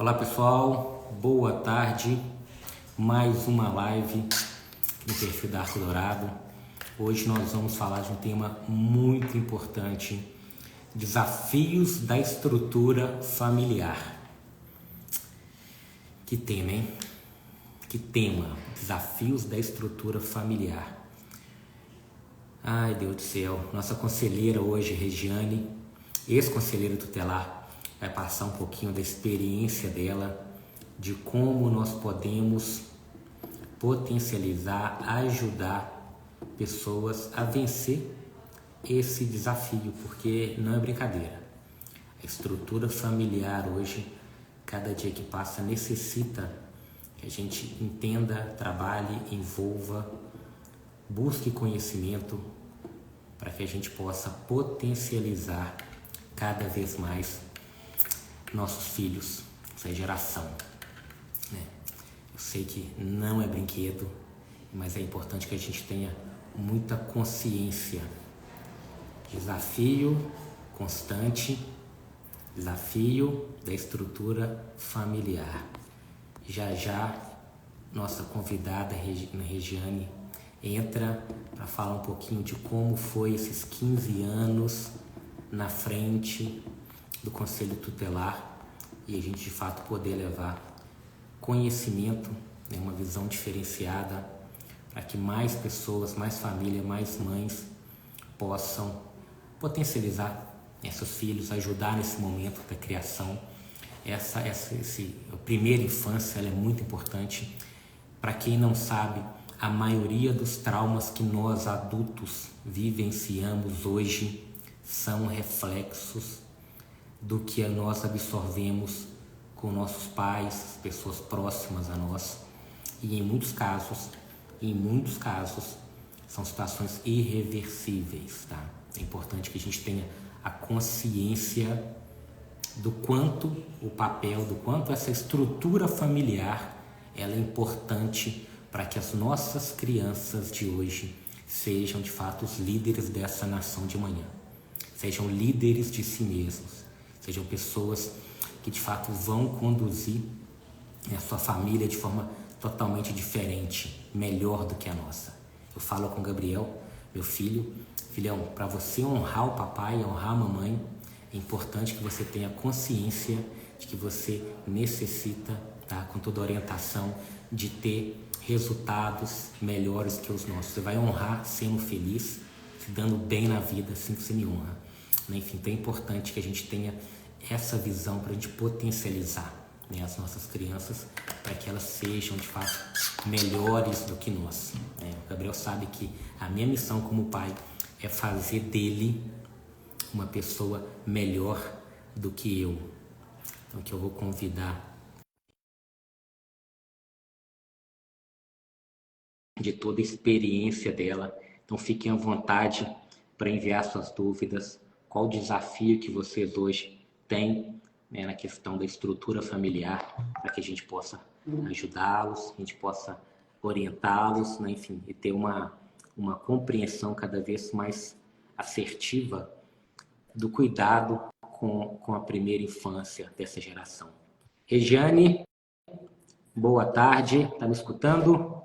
Olá pessoal, boa tarde, mais uma live no perfil da Arco Dourado. Hoje nós vamos falar de um tema muito importante, desafios da estrutura familiar. Que tema, hein? Que tema, desafios da estrutura familiar. Ai Deus do céu, nossa conselheira hoje, Regiane, ex-conselheira tutelar, vai passar um pouquinho da experiência dela, de como nós podemos potencializar, ajudar pessoas a vencer esse desafio, porque não é brincadeira. A estrutura familiar hoje, cada dia que passa, necessita que a gente entenda, trabalhe, envolva, busque conhecimento para que a gente possa potencializar cada vez mais nossos filhos, essa geração, né? Eu sei que não é brinquedo, mas é importante que a gente tenha muita consciência. Desafio constante, desafio da estrutura familiar. Já nossa convidada Regiane entra para falar um pouquinho de como foi esses 15 anos na frente do Conselho Tutelar e a gente de fato poder levar conhecimento, né, uma visão diferenciada para que mais pessoas, mais família, mais mães possam potencializar, né, seus filhos, ajudar nesse momento da criação. A primeira infância ela é muito importante. Para quem não sabe, a maioria dos traumas que nós adultos vivenciamos hoje são reflexos do que nós absorvemos com nossos pais, pessoas próximas a nós. E em muitos casos, são situações irreversíveis, tá? É importante que a gente tenha a consciência do quanto essa estrutura familiar ela é importante para que as nossas crianças de hoje sejam de fato os líderes dessa nação de amanhã, sejam líderes de si mesmos, sejam pessoas que de fato vão conduzir a sua família de forma totalmente diferente, melhor do que a nossa. Eu falo com o Gabriel, meu filho, filhão, para você honrar o papai, honrar a mamãe, é importante que você tenha consciência de que você necessita, tá, com toda a orientação, de ter resultados melhores que os nossos. Você vai honrar sendo feliz, se dando bem na vida, assim que você me honra. Enfim, então é importante que a gente tenha essa visão para a gente potencializar, né, as nossas crianças, para que elas sejam de fato melhores do que nós. O Gabriel sabe que a minha missão como pai é fazer dele uma pessoa melhor do que eu. Então que eu vou convidar de toda a experiência dela. Então fiquem à vontade para enviar suas dúvidas. Qual o desafio que vocês hoje têm, né, na questão da estrutura familiar, para que a gente possa ajudá-los, a gente possa orientá-los, né, enfim, e ter uma compreensão cada vez mais assertiva do cuidado com a primeira infância dessa geração. Regiane, boa tarde, está me escutando?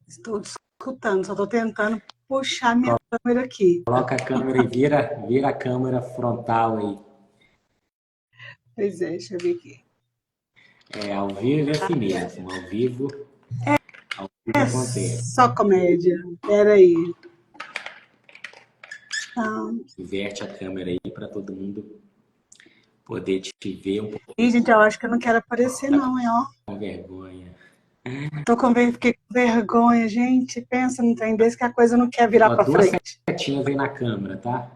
Estou escutando, só estou tentando puxar minha câmera aqui. Coloca a câmera e vira a câmera frontal aí. Pois é, deixa eu ver aqui. Ao vivo é assim mesmo, ao vivo acontece. Só comédia, peraí. Inverte a câmera aí para todo mundo poder te ver um pouco. Ih, gente, eu acho que eu não quero aparecer não, hein, ó. Com vergonha. Fiquei com vergonha, gente. Pensa num trem desse que a coisa não quer virar para frente. Duas setinhas aí na câmera, tá?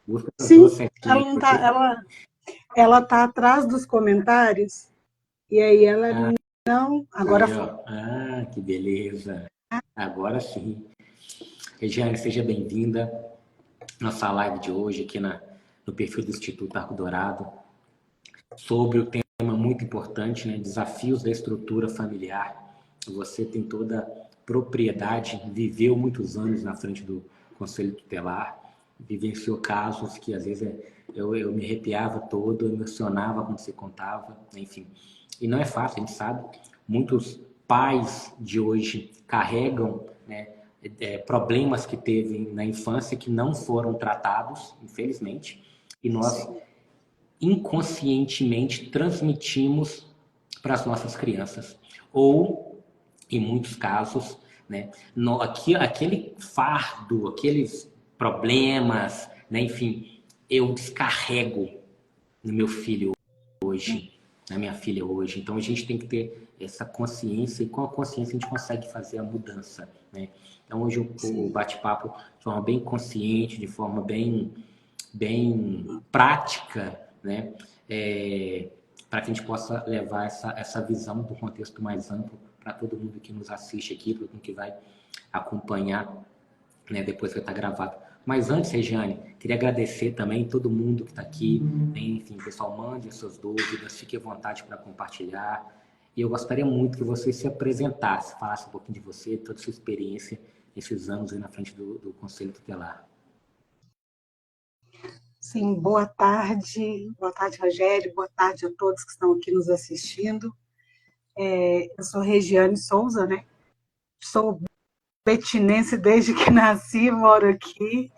Busca as Sim, duas setinhas. ela não tá, ela tá atrás dos comentários e aí ela não, agora aí, foi. Que beleza. Agora sim. Regiane, seja bem-vinda. Nossa live de hoje aqui no perfil do Instituto Arco Dourado, sobre o tema muito importante, né? Desafios da estrutura familiar. Você tem toda a propriedade, viveu muitos anos na frente do Conselho Tutelar, vivenciou casos que às vezes Eu me arrepiava todo, eu emocionava quando você contava, enfim. E não é fácil, a gente sabe. Muitos pais de hoje carregam, né, problemas que teve na infância que não foram tratados, infelizmente, e nós Sim. inconscientemente transmitimos para as nossas crianças. Ou, em muitos casos, né, aquele fardo, aqueles problemas, né, enfim, eu descarrego no meu filho hoje, na minha filha hoje. Então a gente tem que ter essa consciência, e com a consciência a gente consegue fazer a mudança, né? Então hoje o bate-papo de forma bem consciente, de forma bem prática, né? Para que a gente possa levar essa visão do contexto mais amplo para todo mundo que nos assiste aqui, todo mundo que vai acompanhar, né, depois vai estar gravado. Mas antes, Regiane, queria agradecer também todo mundo que está aqui, né? Enfim, pessoal, mande as suas dúvidas, fique à vontade para compartilhar. E eu gostaria muito que você se apresentasse, falasse um pouquinho de você, toda a sua experiência nesses anos aí na frente do Conselho Tutelar. Sim, boa tarde, Rogério, boa tarde a todos que estão aqui nos assistindo. Eu sou Regiane Souza, né? Sou betinense desde que nasci, moro aqui.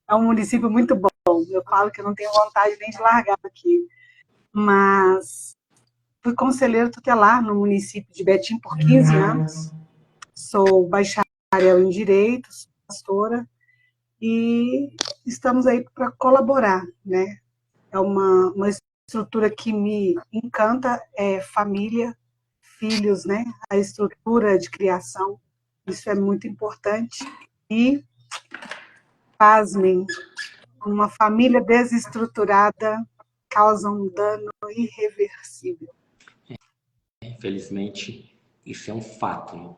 É um município muito bom. Eu falo que eu não tenho vontade nem de largar aqui. Mas fui conselheiro tutelar no município de Betim por 15 anos. Sou bacharel em Direito, sou pastora, e estamos aí para colaborar, né? É uma estrutura que me encanta, é família, filhos, né? A estrutura de criação, isso é muito importante. E, pasmem, uma família desestruturada causa um dano irreversível. Infelizmente, isso é um fato, né?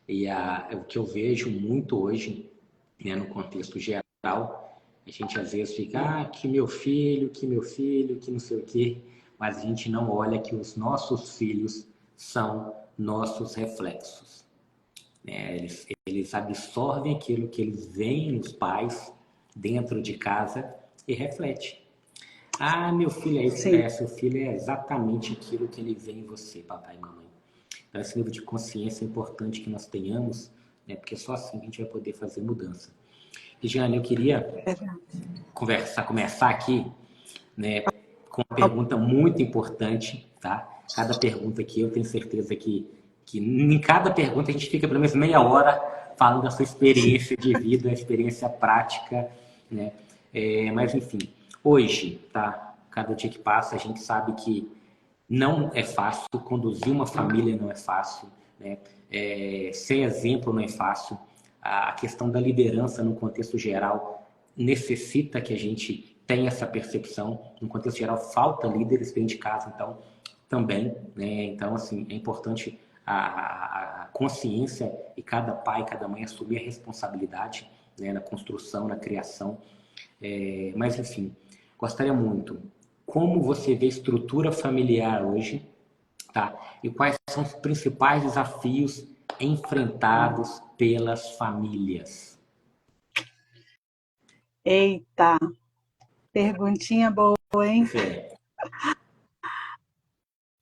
E o que eu vejo muito hoje, né, no contexto geral, a gente às vezes fica, que meu filho, que não sei o quê, mas a gente não olha que os nossos filhos são nossos reflexos, né? Eles absorvem aquilo que eles veem nos pais, dentro de casa, e reflete. Meu filho é isso, seu filho é exatamente aquilo que ele vê em você, papai e mamãe. Então, esse nível de consciência é importante que nós tenhamos, né, porque só assim a gente vai poder fazer mudança. E, Jeane, eu queria começar aqui, né, com uma pergunta muito importante, tá? Cada pergunta aqui, eu tenho certeza que em cada pergunta a gente fica pelo menos meia hora falando da sua experiência de vida, experiência prática, né? Mas, enfim, hoje, tá? Cada dia que passa, a gente sabe que não é fácil, conduzir uma família não é fácil, né? Ser exemplo não é fácil. A questão da liderança no contexto geral necessita que a gente tenha essa percepção. No contexto geral, falta líderes dentro de casa, então, também, né? Então, assim, é importante a consciência e cada pai, cada mãe assumir a responsabilidade, né, na construção, na criação. Mas, enfim, gostaria muito. Como você vê a estrutura familiar hoje, tá? E quais são os principais desafios enfrentados pelas famílias? Eita, perguntinha boa, hein?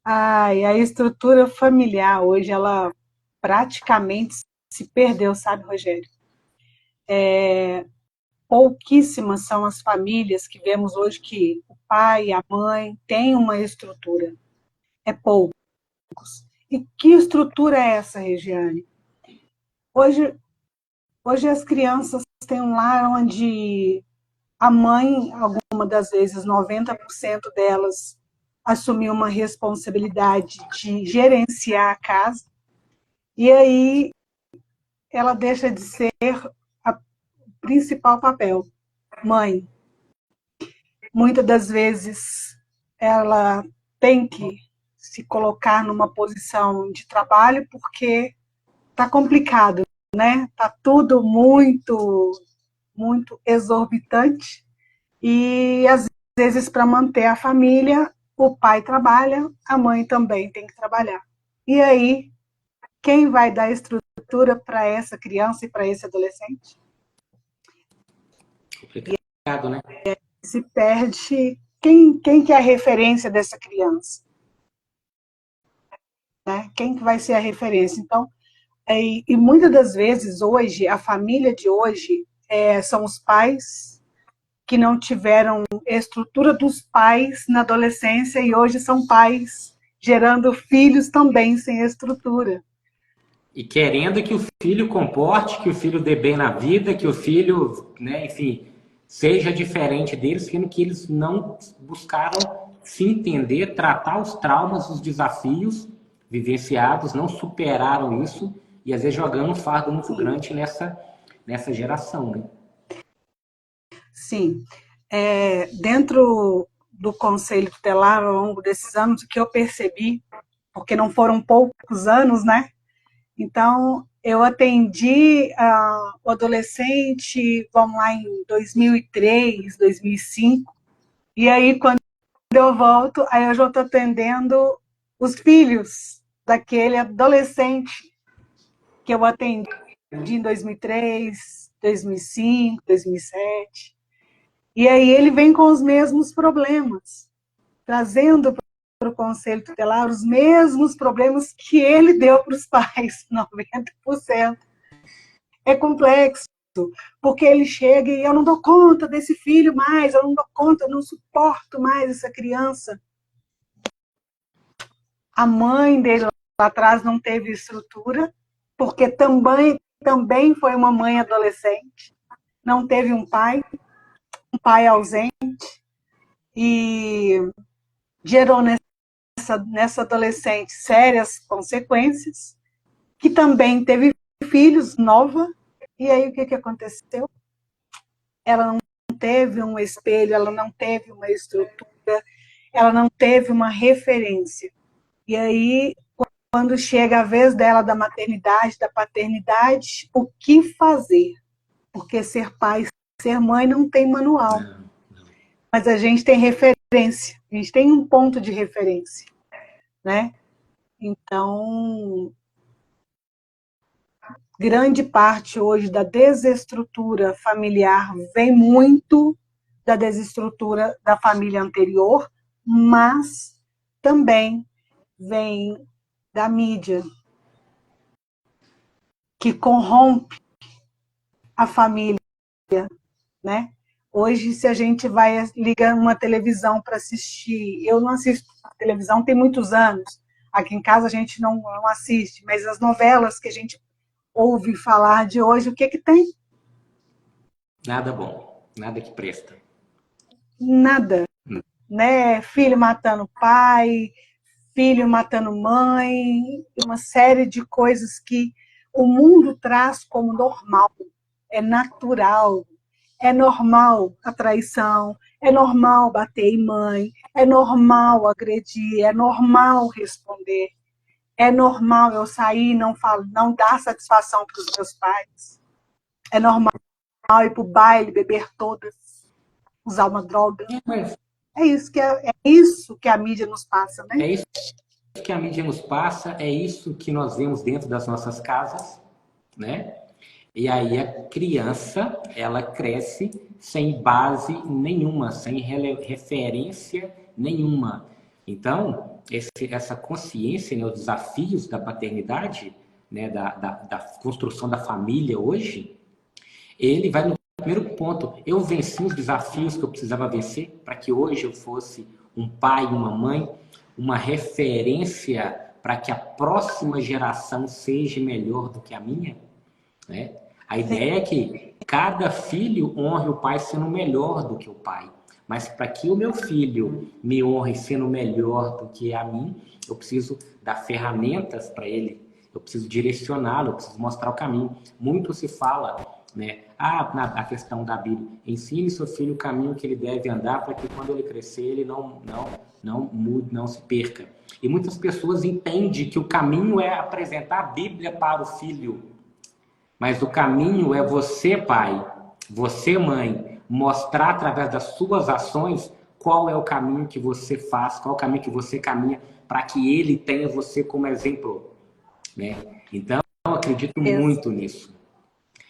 Ai, a estrutura familiar hoje, ela praticamente se perdeu, sabe, Rogério? Pouquíssimas são as famílias que vemos hoje que o pai e a mãe têm uma estrutura. É poucos. E que estrutura é essa, Regiane? Hoje as crianças têm um lar onde a mãe, alguma das vezes, 90% delas, assumiu uma responsabilidade de gerenciar a casa, e aí ela deixa de ser o principal papel, mãe. Muitas das vezes ela tem que se colocar numa posição de trabalho porque está complicado, né? Está tudo muito exorbitante e às vezes para manter a família o pai trabalha, a mãe também tem que trabalhar. E aí quem vai dar estrutura para essa criança e para esse adolescente? Complicado, né? se perde quem que é a referência dessa criança, né? Quem que vai ser a referência? Então, e muitas das vezes hoje, a família de hoje são os pais que não tiveram estrutura dos pais na adolescência e hoje são pais gerando filhos também sem estrutura. E querendo que o filho comporte, que o filho dê bem na vida, que o filho, né, enfim, seja diferente deles, sendo que eles não buscaram se entender, tratar os traumas, os desafios vivenciados, não superaram isso e às vezes jogando um fardo muito grande nessa geração, né? Sim. Dentro do Conselho Tutelar, ao longo desses anos, o que eu percebi, porque não foram poucos anos, né? Então, eu atendi o adolescente, vamos lá, em 2003, 2005, e aí, quando eu volto, aí eu já estou atendendo os filhos daquele adolescente que eu atendi em 2003, 2005, 2007. E aí ele vem com os mesmos problemas, trazendo para o Conselho Tutelar os mesmos problemas que ele deu para os pais, 90%. É complexo, porque ele chega e eu não dou conta desse filho mais, eu não dou conta, eu não suporto mais essa criança. A mãe dele lá atrás não teve estrutura, porque também foi uma mãe adolescente, não teve um pai ausente, e gerou nessa adolescente sérias consequências, que também teve filhos nova, e aí o que aconteceu? Ela não teve um espelho, ela não teve uma estrutura, ela não teve uma referência. E aí, quando chega a vez dela da maternidade, da paternidade, o que fazer? Porque ser pai, ser mãe não tem manual. Mas a gente tem referência, a gente tem um ponto de referência, né? Então, grande parte hoje da desestrutura familiar vem muito da desestrutura da família anterior, mas também vem da mídia, que corrompe a família, né? Hoje, se a gente vai ligar uma televisão para assistir, eu não assisto televisão tem muitos anos, aqui em casa a gente não assiste, mas as novelas que a gente ouve falar de hoje, o que tem? Nada bom, nada que presta. Nada, né? Filho matando pai, filho matando mãe, uma série de coisas que o mundo traz como normal, é natural, é normal a traição, é normal bater em mãe, é normal agredir, é normal responder, é normal eu sair e não dar satisfação para os meus pais, é normal ir para o baile, beber todas, usar uma droga. É isso que a mídia nos passa, né? É isso que a mídia nos passa, é isso que nós vemos dentro das nossas casas, né? E aí a criança, ela cresce sem base nenhuma, sem referência nenhuma. Então, essa consciência, né, os desafios da paternidade, né, da construção da família hoje, ele vai no primeiro ponto. Eu venci os desafios que eu precisava vencer para que hoje eu fosse um pai, uma mãe, uma referência para que a próxima geração seja melhor do que a minha, né? A ideia é que cada filho honre o pai sendo melhor do que o pai. Mas para que o meu filho me honre sendo melhor do que a mim, eu preciso dar ferramentas para ele. Eu preciso direcioná-lo, eu preciso mostrar o caminho. Muito se fala, né? Na questão da Bíblia. Ensine seu filho o caminho que ele deve andar para que quando ele crescer ele não mude, não se perca. E muitas pessoas entendem que o caminho é apresentar a Bíblia para o filho. Mas o caminho é você, pai, você, mãe, mostrar através das suas ações qual é o caminho que você faz, qual é o caminho que você caminha para que ele tenha você como exemplo, né? Então, eu acredito muito nisso.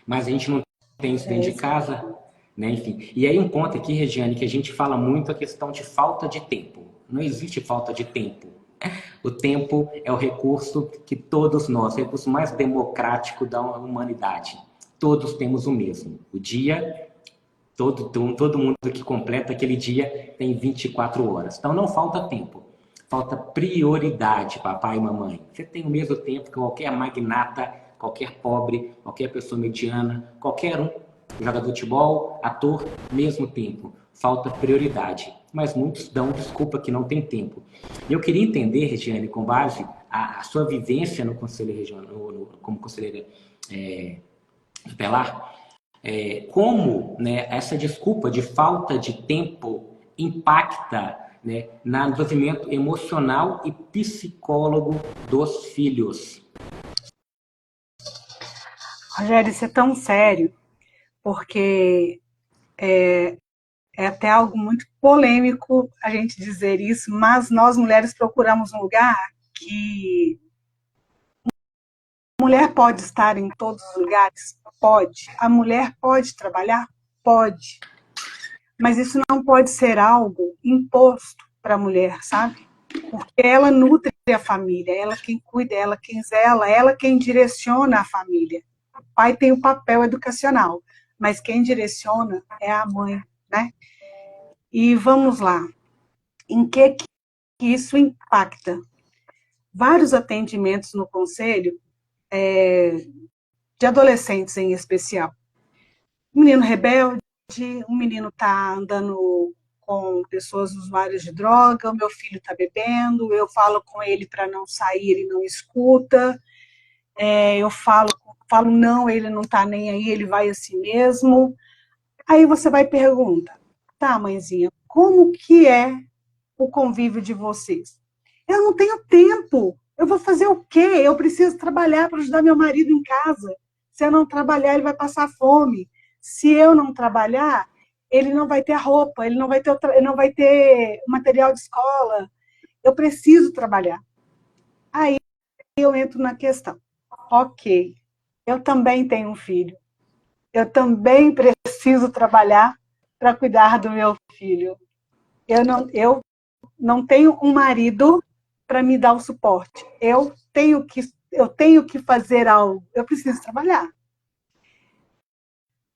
Mas a gente não tem isso dentro de casa, né? Enfim, e aí um ponto aqui, Regiane, que a gente fala muito a questão de falta de tempo. Não existe falta de tempo. O tempo é o recurso que todos nós, o recurso mais democrático da humanidade. Todos temos o mesmo. O dia, todo mundo que completa aquele dia tem 24 horas. Então não falta tempo. Falta prioridade, papai e mamãe. Você tem o mesmo tempo que qualquer magnata, qualquer pobre, qualquer pessoa mediana, qualquer um, jogador de futebol, ator, mesmo tempo. Falta prioridade. Mas muitos dão desculpa que não tem tempo. E eu queria entender, Regiane, com base a sua vivência no Conselho Regional, como conselheira tutelar, como, né, essa desculpa de falta de tempo impacta, né, no desenvolvimento emocional e psicólogo dos filhos. Rogério, isso é tão sério, porque é até algo muito polêmico a gente dizer isso, mas nós mulheres procuramos um lugar que a mulher pode estar em todos os lugares? Pode. A mulher pode trabalhar? Pode. Mas isso não pode ser algo imposto para a mulher, sabe? Porque ela nutre a família, ela quem cuida, ela quem zela, ela quem direciona a família. O pai tem o papel educacional, mas quem direciona é a mãe, né? E vamos lá. Em que isso impacta? Vários atendimentos no conselho, de adolescentes em especial. Um menino rebelde, um menino está andando com pessoas usuárias de droga, o meu filho está bebendo, eu falo com ele para não sair, ele não escuta, eu falo não, ele não está nem aí, ele vai assim mesmo. Aí você vai e pergunta, tá, mãezinha, como que é o convívio de vocês? Eu não tenho tempo, eu vou fazer o quê? Eu preciso trabalhar para ajudar meu marido em casa. Se eu não trabalhar, ele vai passar fome. Se eu não trabalhar, ele não vai ter roupa, ele não vai ter material de escola. Eu preciso trabalhar. Aí eu entro na questão. Ok, eu também tenho um filho. Eu também preciso trabalhar para cuidar do meu filho. Eu não tenho um marido para me dar o suporte. Eu tenho que fazer algo. Eu preciso trabalhar.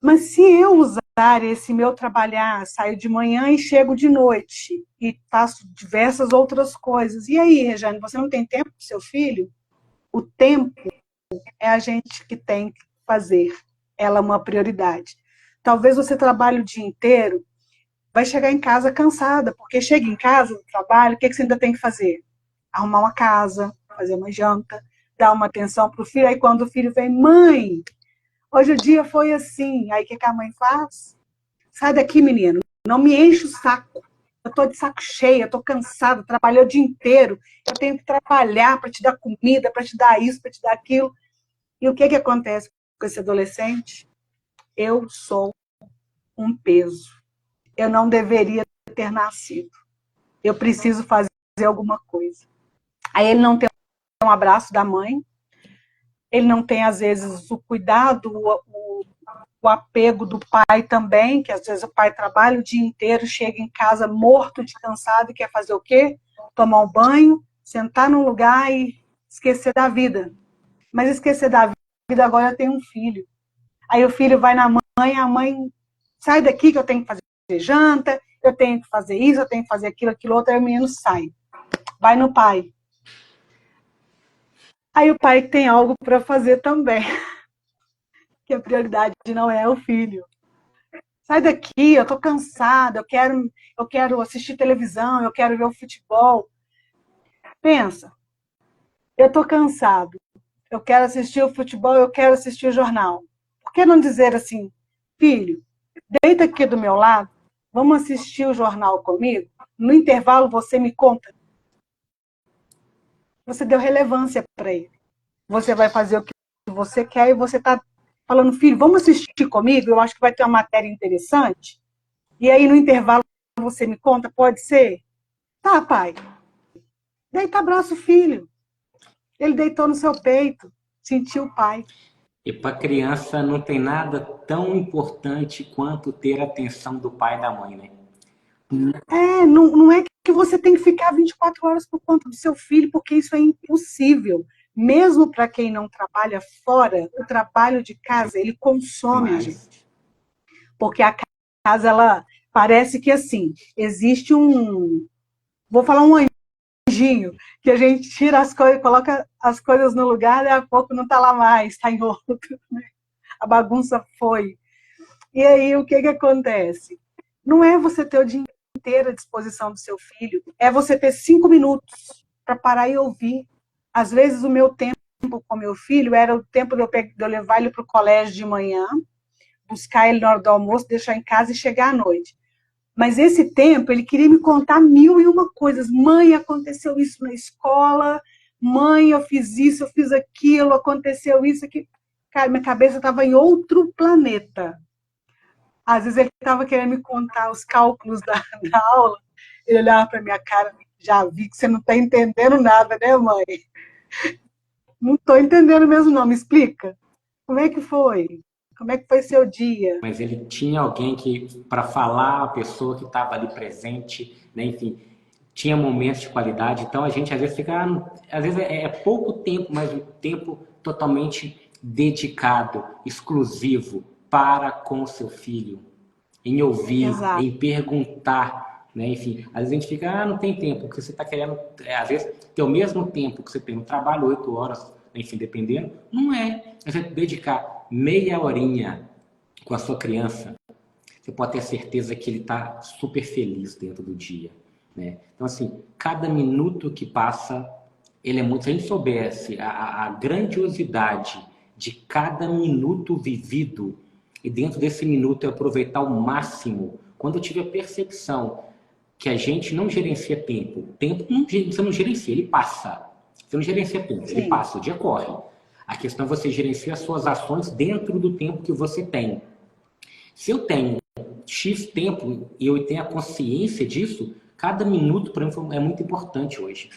Mas se eu usar esse meu trabalhar, saio de manhã e chego de noite e faço diversas outras coisas. E aí, Regiane, você não tem tempo para o seu filho? O tempo é a gente que tem que fazer. Ela é uma prioridade. Talvez você trabalhe o dia inteiro, vai chegar em casa cansada, porque chega em casa do trabalho, o que você ainda tem que fazer? Arrumar uma casa, fazer uma janta, dar uma atenção para o filho. Aí quando o filho vem, mãe, hoje o dia foi assim. Aí o que a mãe faz? Sai daqui, menino, não me enche o saco. Eu estou de saco cheio, eu estou cansada, trabalhei o dia inteiro. Eu tenho que trabalhar para te dar comida, para te dar isso, para te dar aquilo. E o que acontece com esse adolescente? Eu sou um peso. Eu não deveria ter nascido. Eu preciso fazer alguma coisa. Aí ele não tem um abraço da mãe, ele não tem, às vezes, o cuidado, o apego do pai também, que às vezes o pai trabalha o dia inteiro, chega em casa morto de cansado e quer fazer o quê? Tomar um banho, sentar num lugar e esquecer da vida. Mas esquecer da vida, agora eu tenho um filho. Aí o filho vai na mãe, a mãe sai daqui que eu tenho que fazer janta, eu tenho que fazer isso, eu tenho que fazer aquilo outro, aí o menino sai. Vai no pai. Aí o pai tem algo para fazer também, que a prioridade não é o filho. Sai daqui, eu estou cansada, eu quero assistir televisão, eu quero ver o futebol. Pensa, eu estou cansado, eu quero assistir o futebol, eu quero assistir o jornal. Por que não dizer assim, filho, deita aqui do meu lado, vamos assistir o jornal comigo? No intervalo você me conta. Você deu relevância para ele. Você vai fazer o que você quer e você está falando, filho, vamos assistir comigo? Eu acho que vai ter uma matéria interessante. E aí, no intervalo, você me conta, pode ser? Tá, pai. Deita, abraça o filho. Ele deitou no seu peito, sentiu o pai. E para criança não tem nada tão importante quanto ter a atenção do pai e da mãe, né? Não é que você tem que ficar 24 horas por conta do seu filho, porque isso é impossível. Mesmo para quem não trabalha fora, o trabalho de casa, ele consome a Mas gente. Porque a casa, ela parece que assim, existe um, vou falar um anjinho, que a gente tira as coisas, coloca as coisas no lugar, e a pouco não está lá mais, está em outro, né? A bagunça foi. E aí, o que acontece? Não é você ter o dia inteiro à disposição do seu filho, é você ter 5 minutos para parar e ouvir. Às vezes, o meu tempo com meu filho era o tempo de eu levar ele para o colégio de manhã, buscar ele na hora do almoço, deixar em casa e chegar à noite. Mas esse tempo, ele queria me contar 1001 coisas. Mãe, aconteceu isso na escola. Mãe, eu fiz isso, eu fiz aquilo, aconteceu isso aqui. Cara, minha cabeça estava em outro planeta. Às vezes ele estava querendo me contar os cálculos da aula. Ele olhava para minha cara, já vi que você não está entendendo nada, né, mãe? Não estou entendendo mesmo, não. Me explica. Como é que foi? Como é que foi seu dia? mas ele tinha alguém que, para falar, a pessoa que estava ali presente, né? Enfim, tinha momentos de qualidade. Então a gente às vezes fica, às vezes é pouco tempo, mas um tempo totalmente dedicado, exclusivo para com o seu filho, em ouvir, Exato. em perguntar, né? Enfim, às vezes a gente fica, não tem tempo, porque você está querendo, às vezes, ter o mesmo tempo que você tem no trabalho, 8 horas, enfim, dependendo, não é. Você dedicar meia horinha com a sua criança, você pode ter certeza que ele está super feliz dentro do dia, né? Então, assim, cada minuto que passa, ele é muito. Se a gente soubesse a grandiosidade de cada minuto vivido, e dentro desse minuto eu aproveitar ao máximo, quando eu tive a percepção que a gente não gerencia tempo, tempo não, você não gerencia, ele passa. Você não gerencia tempo, ele Sim. passa, o dia corre. A questão é você gerenciar as suas ações dentro do tempo que você tem. Se eu tenho X tempo e eu tenho a consciência disso, cada minuto para mim é muito importante hoje.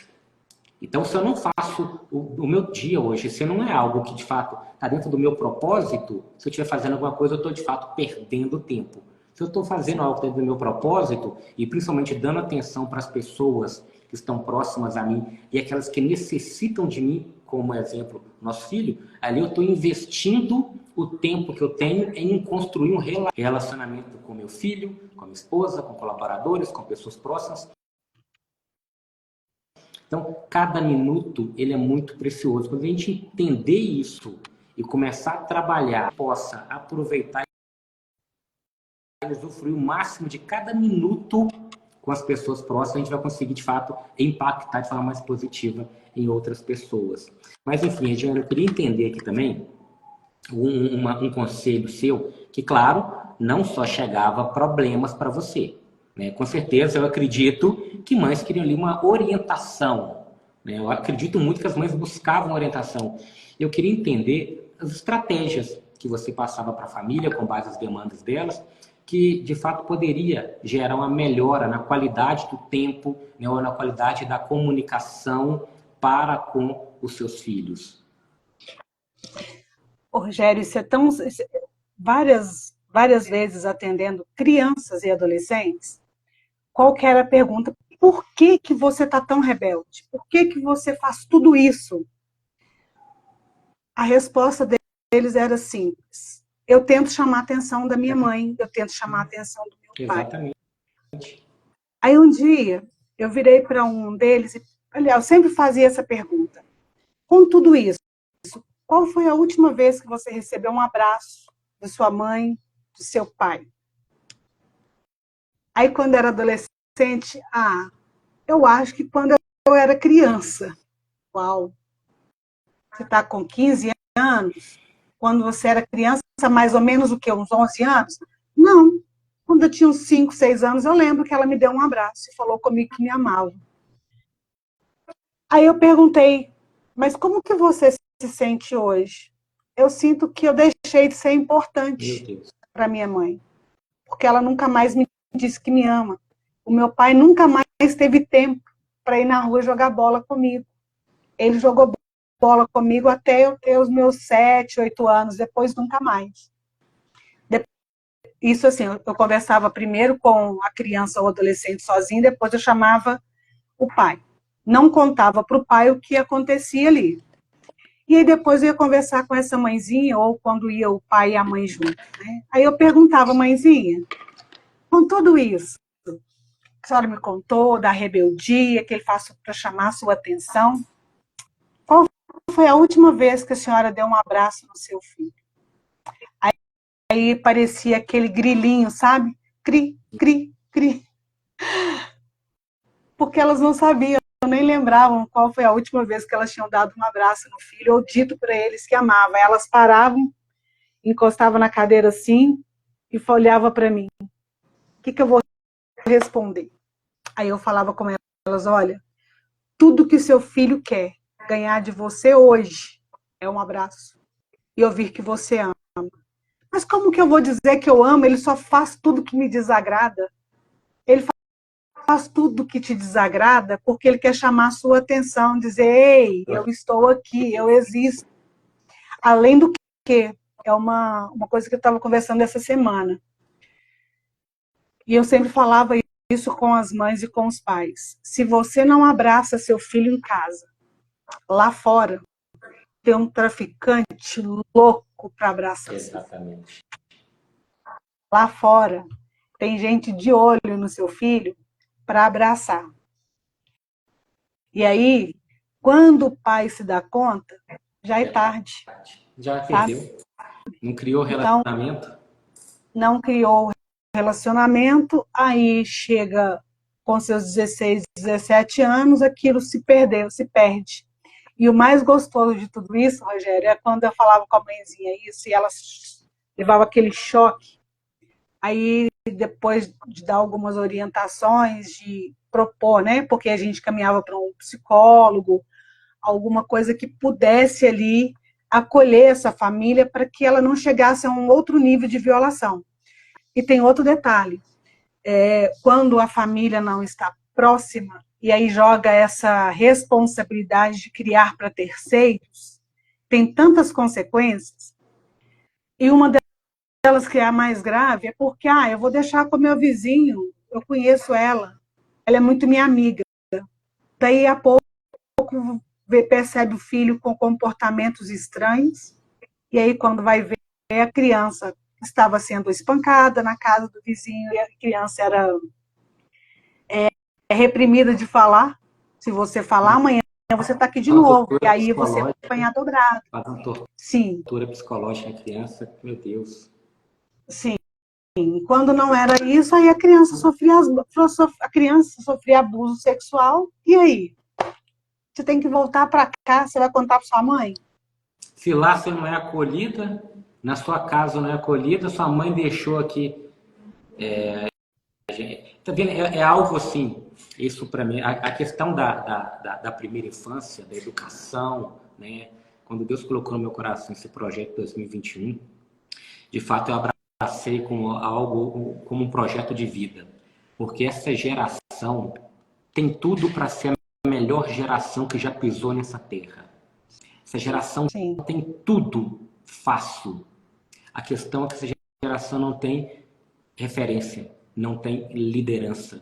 Então, se eu não faço o meu dia hoje, se não é algo que de fato está dentro do meu propósito, se eu estiver fazendo alguma coisa, eu estou de fato perdendo tempo. Se eu estou fazendo algo dentro do meu propósito e principalmente dando atenção para as pessoas que estão próximas a mim e aquelas que necessitam de mim, como exemplo, nosso filho, ali eu estou investindo o tempo que eu tenho em construir um relacionamento com meu filho, com a minha esposa, com colaboradores, com pessoas próximas. Então, cada minuto ele é muito precioso. Quando a gente entender isso e começar a trabalhar, possa aproveitar e usufruir o máximo de cada minuto com as pessoas próximas, a gente vai conseguir, de fato, impactar de forma mais positiva em outras pessoas. Mas, enfim, Regiane, eu queria entender aqui também um conselho seu, que, claro, não só chegava problemas para você, né? Com certeza, eu acredito que mães queriam ali uma orientação, né? Eu acredito muito que as mães buscavam orientação. Eu queria entender as estratégias que você passava para a família, com base nas demandas delas, que de fato poderia gerar uma melhora na qualidade do tempo, né, ou na qualidade da comunicação para com os seus filhos. Ô, Rogério, isso é tão. Várias vezes atendendo crianças e adolescentes, qual que era a pergunta? Por que, que você está tão rebelde? Por que, que você faz tudo isso? A resposta deles era simples. Eu tento chamar a atenção da minha mãe, eu tento chamar a atenção do meu pai. Exatamente. Aí um dia eu virei para um deles e, aliás, eu sempre fazia essa pergunta. Com tudo isso, qual foi a última vez que você recebeu um abraço de sua mãe, do seu pai? Aí quando era adolescente, eu acho que quando eu era criança. Uau! Você está com 15 anos? Quando você era criança, mais ou menos o quê? Uns 11 anos? Não. Quando eu tinha uns 5, 6 anos, eu lembro que ela me deu um abraço e falou comigo que me amava. Aí eu perguntei, mas como que você se sente hoje? Eu sinto que eu deixei de ser importante para minha mãe, porque ela nunca mais me disse que me ama. O meu pai nunca mais teve tempo para ir na rua jogar bola comigo. Ele jogou bola comigo até eu ter os meus 7, 8 anos, depois nunca mais. Isso assim, eu conversava primeiro com a criança ou adolescente sozinho, depois eu chamava o pai. Não contava para o pai o que acontecia ali. E aí depois eu ia conversar com essa mãezinha, ou quando ia o pai e a mãe juntos, né? Aí eu perguntava, mãezinha, com tudo isso que a senhora me contou, da rebeldia que ele faz para chamar a sua atenção, qual foi a última vez que a senhora deu um abraço no seu filho? Aí parecia aquele grilinho, sabe? Cri, cri, cri. Porque elas não sabiam, nem lembravam qual foi a última vez que elas tinham dado um abraço no filho ou dito para eles que amavam. Elas paravam, encostavam na cadeira assim e olhavam para mim. O que eu vou responder? Aí eu falava com elas, olha, tudo que seu filho quer ganhar de você hoje é um abraço e ouvir que você ama. Mas como que eu vou dizer que eu amo? Ele só faz tudo que me desagrada. Ele faz tudo que te desagrada porque ele quer chamar a sua atenção, dizer, ei, eu estou aqui, eu existo. Além do que, é uma coisa que eu estava conversando essa semana. E eu sempre falava isso com as mães e com os pais. Se você não abraça seu filho em casa, lá fora, tem um traficante louco para abraçar. Exatamente. Lá fora, tem gente de olho no seu filho para abraçar. E aí, quando o pai se dá conta, já é tarde. Já perdeu. Não criou relacionamento? Então, não criou relacionamento, aí chega com seus 16, 17 anos, aquilo se perdeu, se perde. E o mais gostoso de tudo isso, Rogério, é quando eu falava com a mãezinha isso, e ela levava aquele choque. Aí, depois de dar algumas orientações, de propor, né? Porque a gente caminhava para um psicólogo, alguma coisa que pudesse ali acolher essa família para que ela não chegasse a um outro nível de violação. E tem outro detalhe, quando a família não está próxima, e aí joga essa responsabilidade de criar para terceiros, tem tantas consequências, e uma delas que é a mais grave é porque, eu vou deixar com o meu vizinho, eu conheço ela é muito minha amiga. Daí a pouco percebe o filho com comportamentos estranhos, e aí quando vai ver, a criança estava sendo espancada na casa do vizinho, e a criança era reprimida de falar. Se você falar, amanhã você está aqui de novo, e aí você vai apanhar dobrado. Sim. Tortura psicológica na criança, meu Deus. Sim. Quando não era isso, aí a criança sofria abuso sexual, e aí? Você tem que voltar para cá, você vai contar para sua mãe? Se lá você não é acolhida, na sua casa não é acolhida, sua mãe deixou aqui. Tá vendo? É algo assim, isso para mim, a questão da primeira infância, da educação, né? Quando Deus colocou no meu coração esse projeto 2021, de fato eu abracei como algo, como um projeto de vida, porque essa geração tem tudo para ser a melhor geração que já pisou nessa terra. Essa geração Sim. tem tudo fácil. A questão é que essa geração não tem referência, não tem liderança.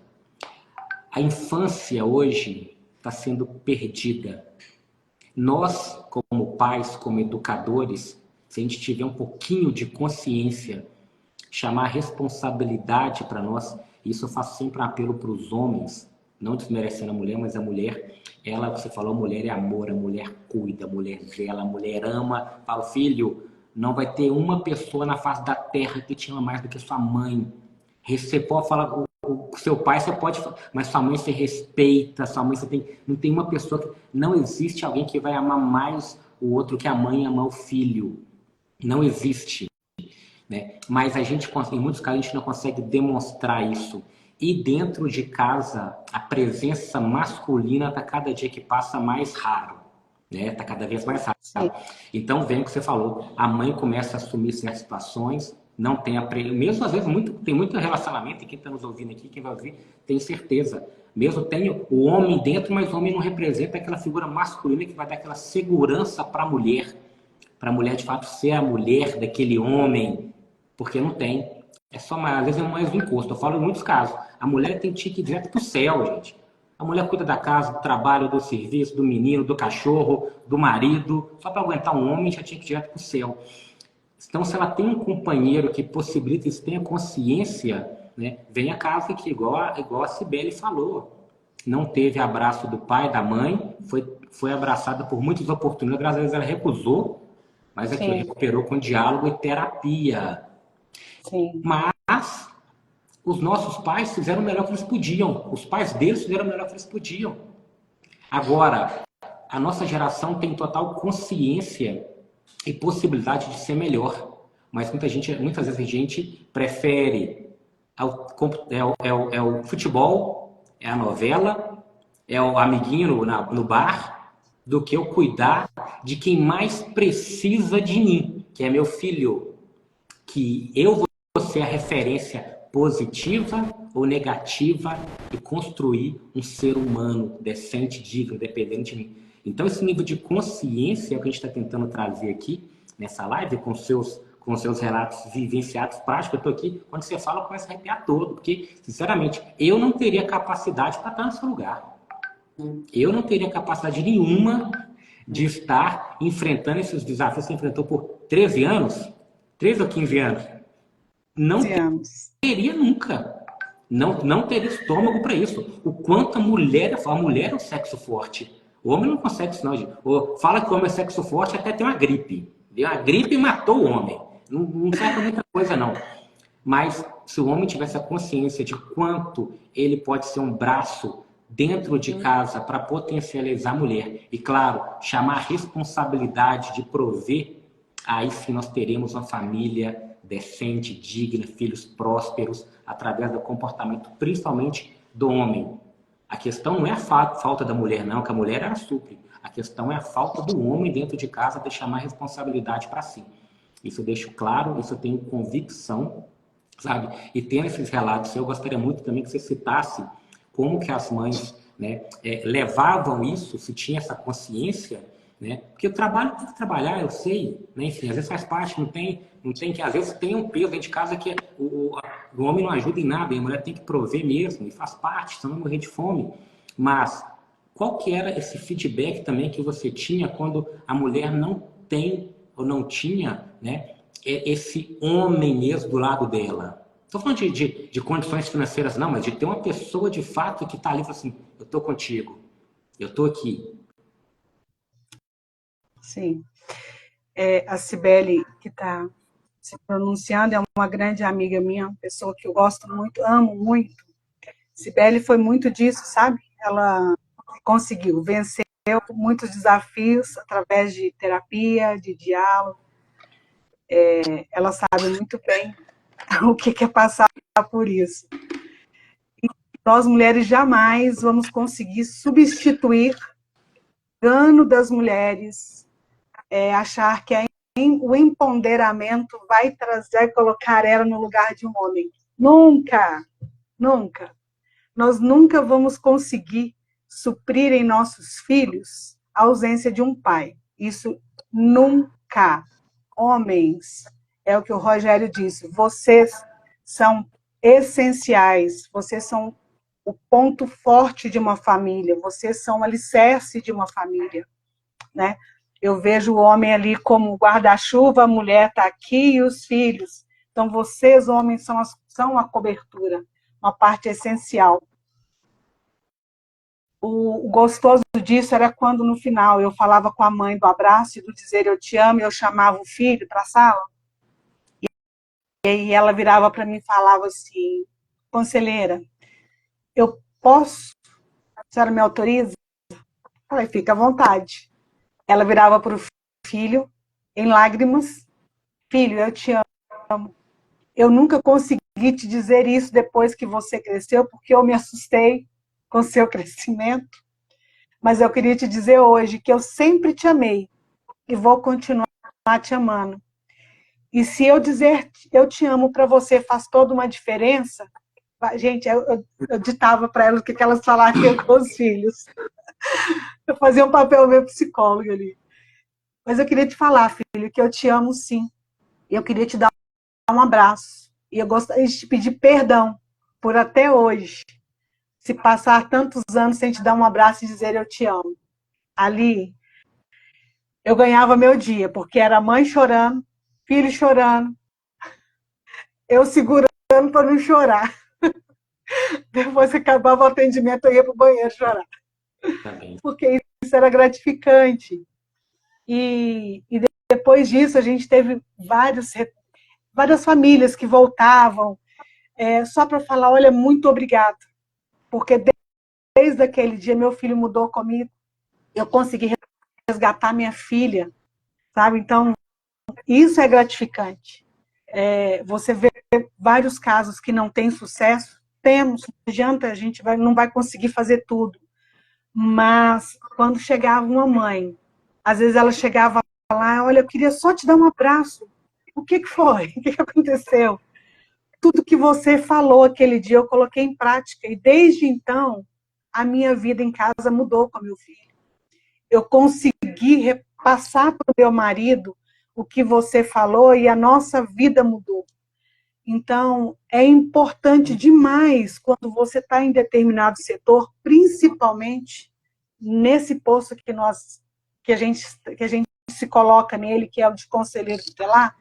A infância hoje está sendo perdida. Nós, como pais, como educadores, se a gente tiver um pouquinho de consciência, chamar a responsabilidade para nós, isso eu faço sempre um apelo para os homens, não desmerecendo a mulher, mas a mulher, ela, você falou, a mulher é amor, a mulher cuida, a mulher zela, a mulher ama. Fala, filho, não vai ter uma pessoa na face da terra que te ama mais do que sua mãe. Você pode falar, o seu pai você pode, mas sua mãe você respeita, sua mãe você tem, não tem uma pessoa que, não existe alguém que vai amar mais o outro que a mãe ama o filho. Não existe, né? Mas a gente, em muitos casos, a gente não consegue demonstrar isso. E dentro de casa, a presença masculina está cada dia que passa mais raro, né? Está cada vez mais raro. Sim. Então, vem o que você falou, a mãe começa a assumir certas situações, não tem mesmo às vezes tem muito relacionamento, e quem está nos ouvindo aqui, quem vai ouvir, tem certeza. Mesmo tem o homem dentro, mas o homem não representa aquela figura masculina que vai dar aquela segurança para a mulher de fato ser a mulher daquele homem, porque não tem. É só mais, às vezes é mais um encosto. Eu falo em muitos casos. A mulher tem que ir direto para o céu, gente. A mulher cuida da casa, do trabalho, do serviço, do menino, do cachorro, do marido. Só para aguentar um homem já tinha que ir direto para o céu. Então, se ela tem um companheiro que possibilita isso, tenha consciência, né, vem a casa que, igual a Cibele falou, não teve abraço do pai, da mãe, foi abraçada por muitas oportunidades, às vezes ela recusou, mas aqui recuperou com diálogo e terapia. Sim. Mas os nossos pais fizeram o melhor que eles podiam. Os pais deles fizeram o melhor que eles podiam. Agora, a nossa geração tem total consciência e possibilidade de ser melhor. Mas muitas vezes a gente prefere o futebol, é a novela, é o amiguinho no bar, do que eu cuidar de quem mais precisa de mim, que é meu filho. Que eu vou ser a referência positiva ou negativa e construir um ser humano decente, digno, dependente de mim. Então, esse nível de consciência é o que a gente está tentando trazer aqui nessa live, com seus relatos vivenciados práticos. Eu estou aqui, quando você fala, eu começo a arrepiar todo, porque, sinceramente, eu não teria capacidade para estar nesse lugar. Eu não teria capacidade nenhuma de estar enfrentando esses desafios que você enfrentou por 13 anos, 13 ou 15 anos. Não teria nunca. Não teria estômago para isso. O quanto a mulher é o sexo forte. O homem não consegue isso, não, gente. Fala que o homem é sexo forte até ter uma gripe. Deu uma gripe e matou o homem. Não serve para muita coisa, não. Mas se o homem tivesse a consciência de quanto ele pode ser um braço dentro de casa para potencializar a mulher, e claro, chamar a responsabilidade de prover, aí sim nós teremos uma família decente, digna, filhos prósperos, através do comportamento, principalmente do homem. A questão não é a falta da mulher, não, que a mulher ela supre. A questão é a falta do homem dentro de casa de chamar a responsabilidade para si. Isso eu deixo claro, isso eu tenho convicção, sabe? E tendo esses relatos, eu gostaria muito também que você citasse como que as mães, né, levavam isso, se tinha essa consciência, né? Porque o trabalho tem que trabalhar, eu sei, né? Enfim, às vezes faz parte, não tem que, às vezes tem um peso dentro de casa que o homem não ajuda em nada, e a mulher tem que prover mesmo, e faz parte, senão não morrer de fome. Mas qual que era esse feedback também que você tinha quando a mulher não tem ou não tinha, né, esse homem mesmo do lado dela? Estou falando de condições financeiras, não, mas de ter uma pessoa de fato que está ali e fala assim, eu estou contigo, eu estou aqui. Sim. A Cibele, que está se pronunciando, é uma grande amiga minha, uma pessoa que eu gosto muito, amo muito. Cibele foi muito disso, sabe? Ela conseguiu vencer muitos desafios através de terapia, de diálogo. Ela sabe muito bem o que é passar por isso. E nós, mulheres, jamais vamos conseguir substituir o engano das mulheres, achar que o empoderamento vai trazer, colocar ela no lugar de um homem. Nunca, nunca. Nós nunca vamos conseguir suprir em nossos filhos a ausência de um pai. Isso nunca. Homens, é o que o Rogério disse, vocês são essenciais, vocês são o ponto forte de uma família, vocês são o alicerce de uma família, né? Eu vejo o homem ali como guarda-chuva, a mulher está aqui e os filhos. Então, vocês, homens, são a cobertura, uma parte essencial. O gostoso disso era quando, no final, eu falava com a mãe do abraço e do dizer eu te amo, e eu chamava o filho para a sala, e aí ela virava para mim e falava assim, conselheira, eu posso? A senhora me autoriza? Eu falei, fica à vontade. Ela virava para o filho, em lágrimas, filho, eu te amo. Eu nunca consegui te dizer isso depois que você cresceu, porque eu me assustei com o seu crescimento. Mas eu queria te dizer hoje que eu sempre te amei e vou continuar te amando. E se eu dizer eu te amo para você faz toda uma diferença, Gente, eu ditava para elas o que elas falariam com os filhos. Eu fazia um papel meio psicólogo ali. Mas eu queria te falar, filho, que eu te amo sim. E eu queria te dar um abraço. E eu gostaria de te pedir perdão por até hoje, se passar tantos anos sem te dar um abraço e dizer eu te amo. Ali, eu ganhava meu dia, porque era mãe chorando, filho chorando, eu segurando para não chorar. Depois que acabava o atendimento, eu ia para o banheiro chorar. Tá bem. Porque isso era gratificante. E depois disso, a gente teve várias famílias que voltavam, só para falar, olha, muito obrigada. Porque desde aquele dia, meu filho mudou comigo. Eu consegui resgatar minha filha, sabe? Então, isso é gratificante. Você vê vários casos que não têm sucesso, temos, não adianta, a gente não vai conseguir fazer tudo. Mas, quando chegava uma mãe, às vezes ela chegava lá, olha, eu queria só te dar um abraço. O que foi? O que aconteceu? Tudo que você falou aquele dia eu coloquei em prática. E desde então, a minha vida em casa mudou com meu filho. Eu consegui repassar para o meu marido o que você falou e a nossa vida mudou. Então, é importante demais quando você está em determinado setor, principalmente nesse posto que a gente se coloca nele, que é o de conselheiro tutelar,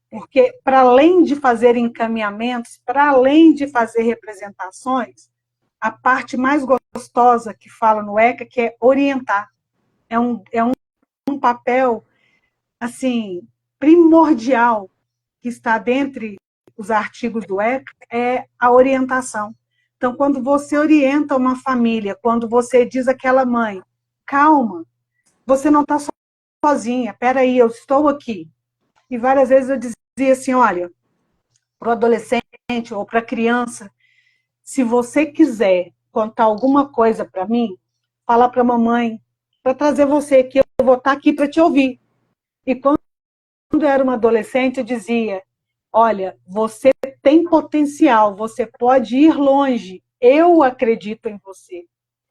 porque para além de fazer encaminhamentos, para além de fazer representações, a parte mais gostosa que fala no ECA, que é orientar. É um papel assim primordial que está dentre os artigos do ECA, é a orientação. Então, quando você orienta uma família, quando você diz àquela mãe, calma, você não está sozinha, espera aí, eu estou aqui. E várias vezes eu dizia assim, olha, para o adolescente ou para a criança, se você quiser contar alguma coisa para mim, fala para a mamãe, para trazer você, que eu vou estar aqui para te ouvir. E quando eu era uma adolescente, eu dizia, olha, você tem potencial, você pode ir longe, eu acredito em você.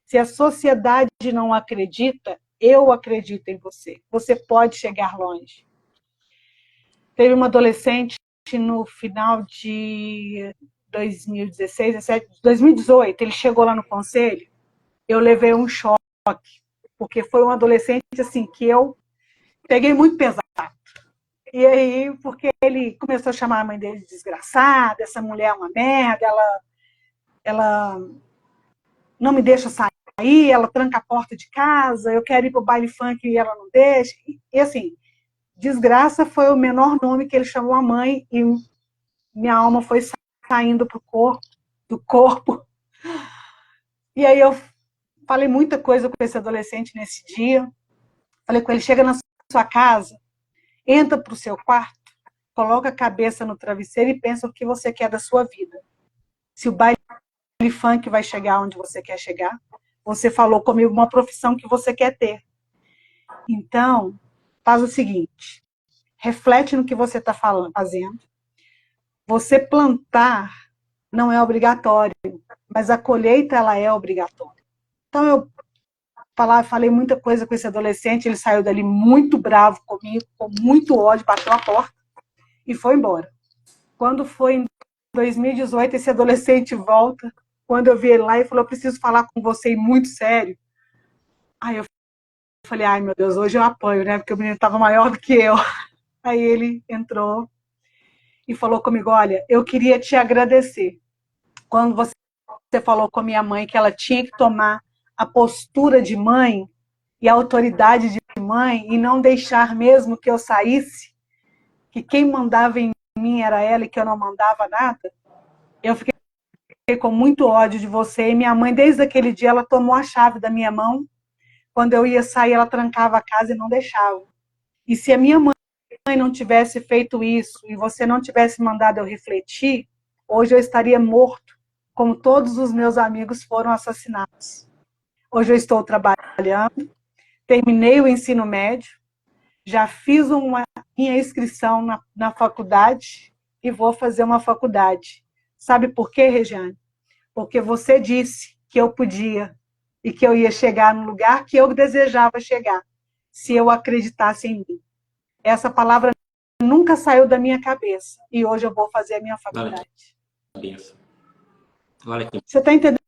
Se a sociedade não acredita, eu acredito em você. Você pode chegar longe. Teve uma adolescente no final de 2016, 2018, ele chegou lá no conselho, eu levei um choque, porque foi um adolescente assim que eu peguei muito pesado. E aí, porque ele começou a chamar a mãe dele de desgraçada, essa mulher é uma merda, ela não me deixa sair, ela tranca a porta de casa, eu quero ir para o baile funk e ela não deixa. E assim, desgraça foi o menor nome que ele chamou a mãe e minha alma foi saindo do corpo. E aí eu falei muita coisa com esse adolescente nesse dia. Falei com ele, chega na sua casa, entra para o seu quarto, coloca a cabeça no travesseiro e pensa o que você quer da sua vida. Se o baile funk vai chegar onde você quer chegar, você falou comigo uma profissão que você quer ter. Então, faz o seguinte, reflete no que você está fazendo. Você plantar não é obrigatório, mas a colheita ela é obrigatória. Então, eu falei muita coisa com esse adolescente, ele saiu dali muito bravo comigo, com muito ódio, bateu a porta e foi embora. Quando foi em 2018, esse adolescente volta, quando eu vi ele lá, ele falou, eu preciso falar com você muito sério. Aí eu falei, ai meu Deus, hoje eu apanho, né? Porque o menino estava maior do que eu. Aí ele entrou e falou comigo, olha, eu queria te agradecer. Quando você falou com a minha mãe que ela tinha que tomar a postura de mãe e a autoridade de mãe e não deixar mesmo que eu saísse, que quem mandava em mim era ela e que eu não mandava nada, eu fiquei com muito ódio de você. E minha mãe, desde aquele dia, ela tomou a chave da minha mão. Quando eu ia sair, ela trancava a casa e não deixava. E se a minha mãe não tivesse feito isso e você não tivesse mandado eu refletir, hoje eu estaria morto, como todos os meus amigos foram assassinados. Hoje eu estou trabalhando, terminei o ensino médio, já fiz minha inscrição na faculdade e vou fazer uma faculdade. Sabe por quê, Regiane? porque você disse que eu podia e que eu ia chegar no lugar que eu desejava chegar, se eu acreditasse em mim. Essa palavra nunca saiu da minha cabeça e hoje eu vou fazer a minha faculdade. Olha que... Você está entendendo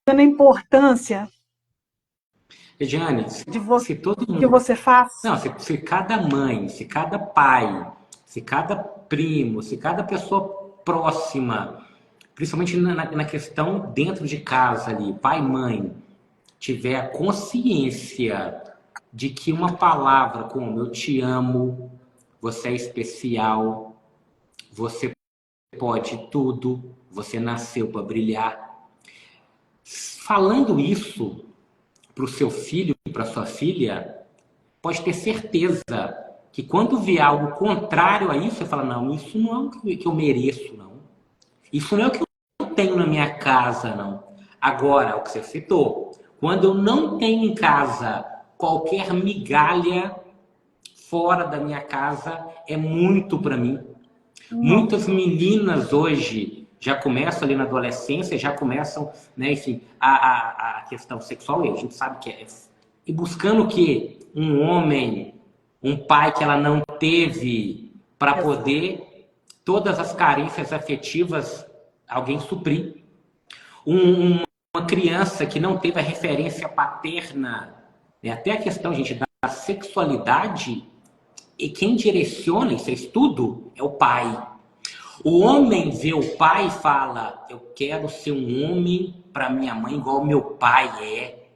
a importância Regiane, de você, se todo mundo... que você faz? Não, se cada mãe, se cada pai, se cada primo, se cada pessoa próxima, principalmente na questão dentro de casa ali, pai e mãe, tiver a consciência de que uma palavra como eu te amo, você é especial, você pode tudo, você nasceu para brilhar. Falando isso para o seu filho e para sua filha, pode ter certeza que quando vier algo contrário a isso, você fala, não, isso não é o que eu mereço, não. Isso não é o que eu tenho na minha casa, não. Agora, o que você citou, quando eu não tenho em casa qualquer migalha fora da minha casa, é muito para mim. Muitas meninas hoje já começam ali na adolescência, já começam, né, enfim, a questão sexual, e a gente sabe que é... E buscando o quê? Um homem, um pai que ela não teve para poder todas as carências afetivas alguém suprir. Uma criança que não teve a referência paterna, né? Até a questão, gente, da sexualidade, e quem direciona isso é estudo é o pai. O homem vê o pai e fala, eu quero ser um homem para minha mãe igual meu pai é.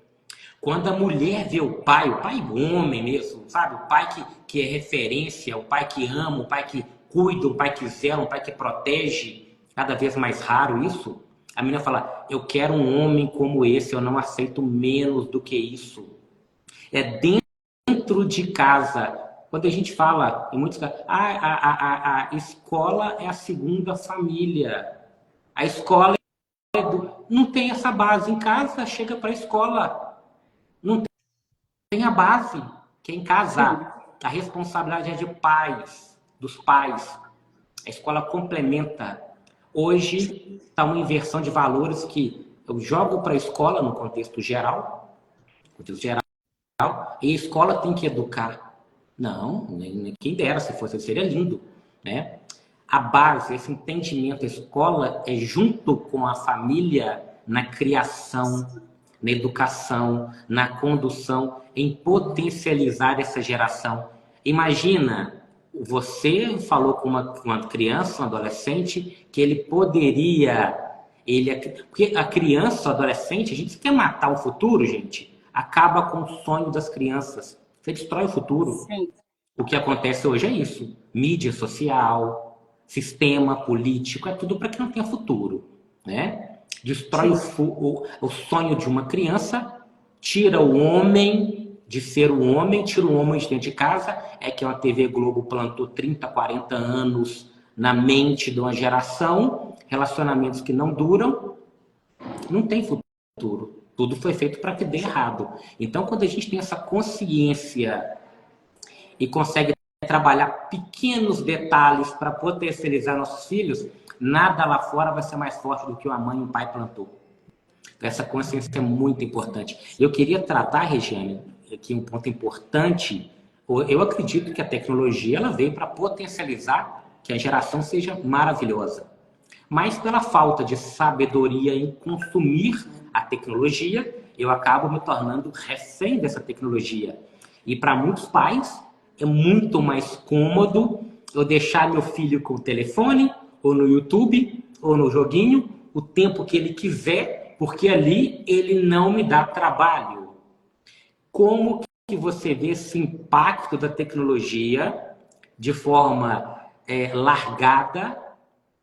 Quando a mulher vê o pai homem mesmo, sabe? O pai que é referência, o pai que ama, o pai que cuida, o pai que zela, o pai que protege, cada vez mais raro isso. A menina fala, eu quero um homem como esse, eu não aceito menos do que isso. É dentro de casa. Quando a gente fala, em muitos casos, a escola é a segunda família. A escola não tem essa base. Em casa, chega para a escola, não tem a base, que é em casa. A responsabilidade é de pais, dos pais. A escola complementa. Hoje está uma inversão de valores que eu jogo para a escola no contexto geral, e a escola tem que educar. Não, nem quem dera se fosse, seria lindo, né? A base, esse entendimento, a escola é junto com a família na criação, na educação, na condução, em potencializar essa geração. Imagina, você falou com uma criança, um adolescente, que ele poderia... porque a criança, o adolescente, a gente quer matar o futuro, gente, acaba com o sonho das crianças. Você destrói o futuro. Sim. O que acontece hoje é isso. Mídia social, sistema político, é tudo para que não tenha futuro, né? Destrói o sonho de uma criança, tira o homem de ser o homem, tira o homem de dentro de casa. É que a TV Globo plantou 30, 40 anos na mente de uma geração, relacionamentos que não duram, não tem futuro. Tudo foi feito para que dê errado. Então, quando a gente tem essa consciência e consegue trabalhar pequenos detalhes para potencializar nossos filhos, nada lá fora vai ser mais forte do que a mãe e o pai plantou. Essa consciência é muito importante. Eu queria tratar, Regiane, aqui um ponto importante. Eu acredito que a tecnologia ela veio para potencializar que a geração seja maravilhosa. Mas pela falta de sabedoria em consumir a tecnologia, eu acabo me tornando refém dessa tecnologia. E para muitos pais, é muito mais cômodo eu deixar meu filho com o telefone, ou no YouTube, ou no joguinho, o tempo que ele quiser, porque ali ele não me dá trabalho. Como que você vê esse impacto da tecnologia de forma largada,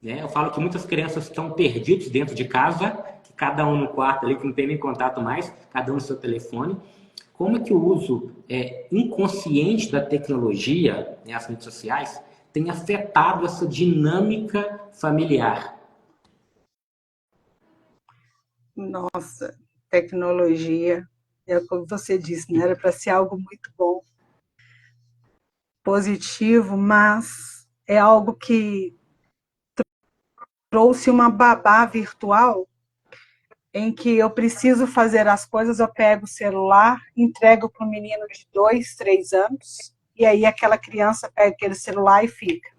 né? Eu falo que muitas crianças estão perdidas dentro de casa, que cada um no quarto ali, que não tem nem contato mais, cada um no seu telefone. Como é que o uso inconsciente da tecnologia, né, as redes sociais, tem afetado essa dinâmica familiar? Nossa, tecnologia, é como você disse, né? Era para ser algo muito bom, positivo, mas é algo que trouxe uma babá virtual em que eu preciso fazer as coisas, eu pego o celular, entrego para um menino de 2, 3 anos, e aí aquela criança pega aquele celular e fica.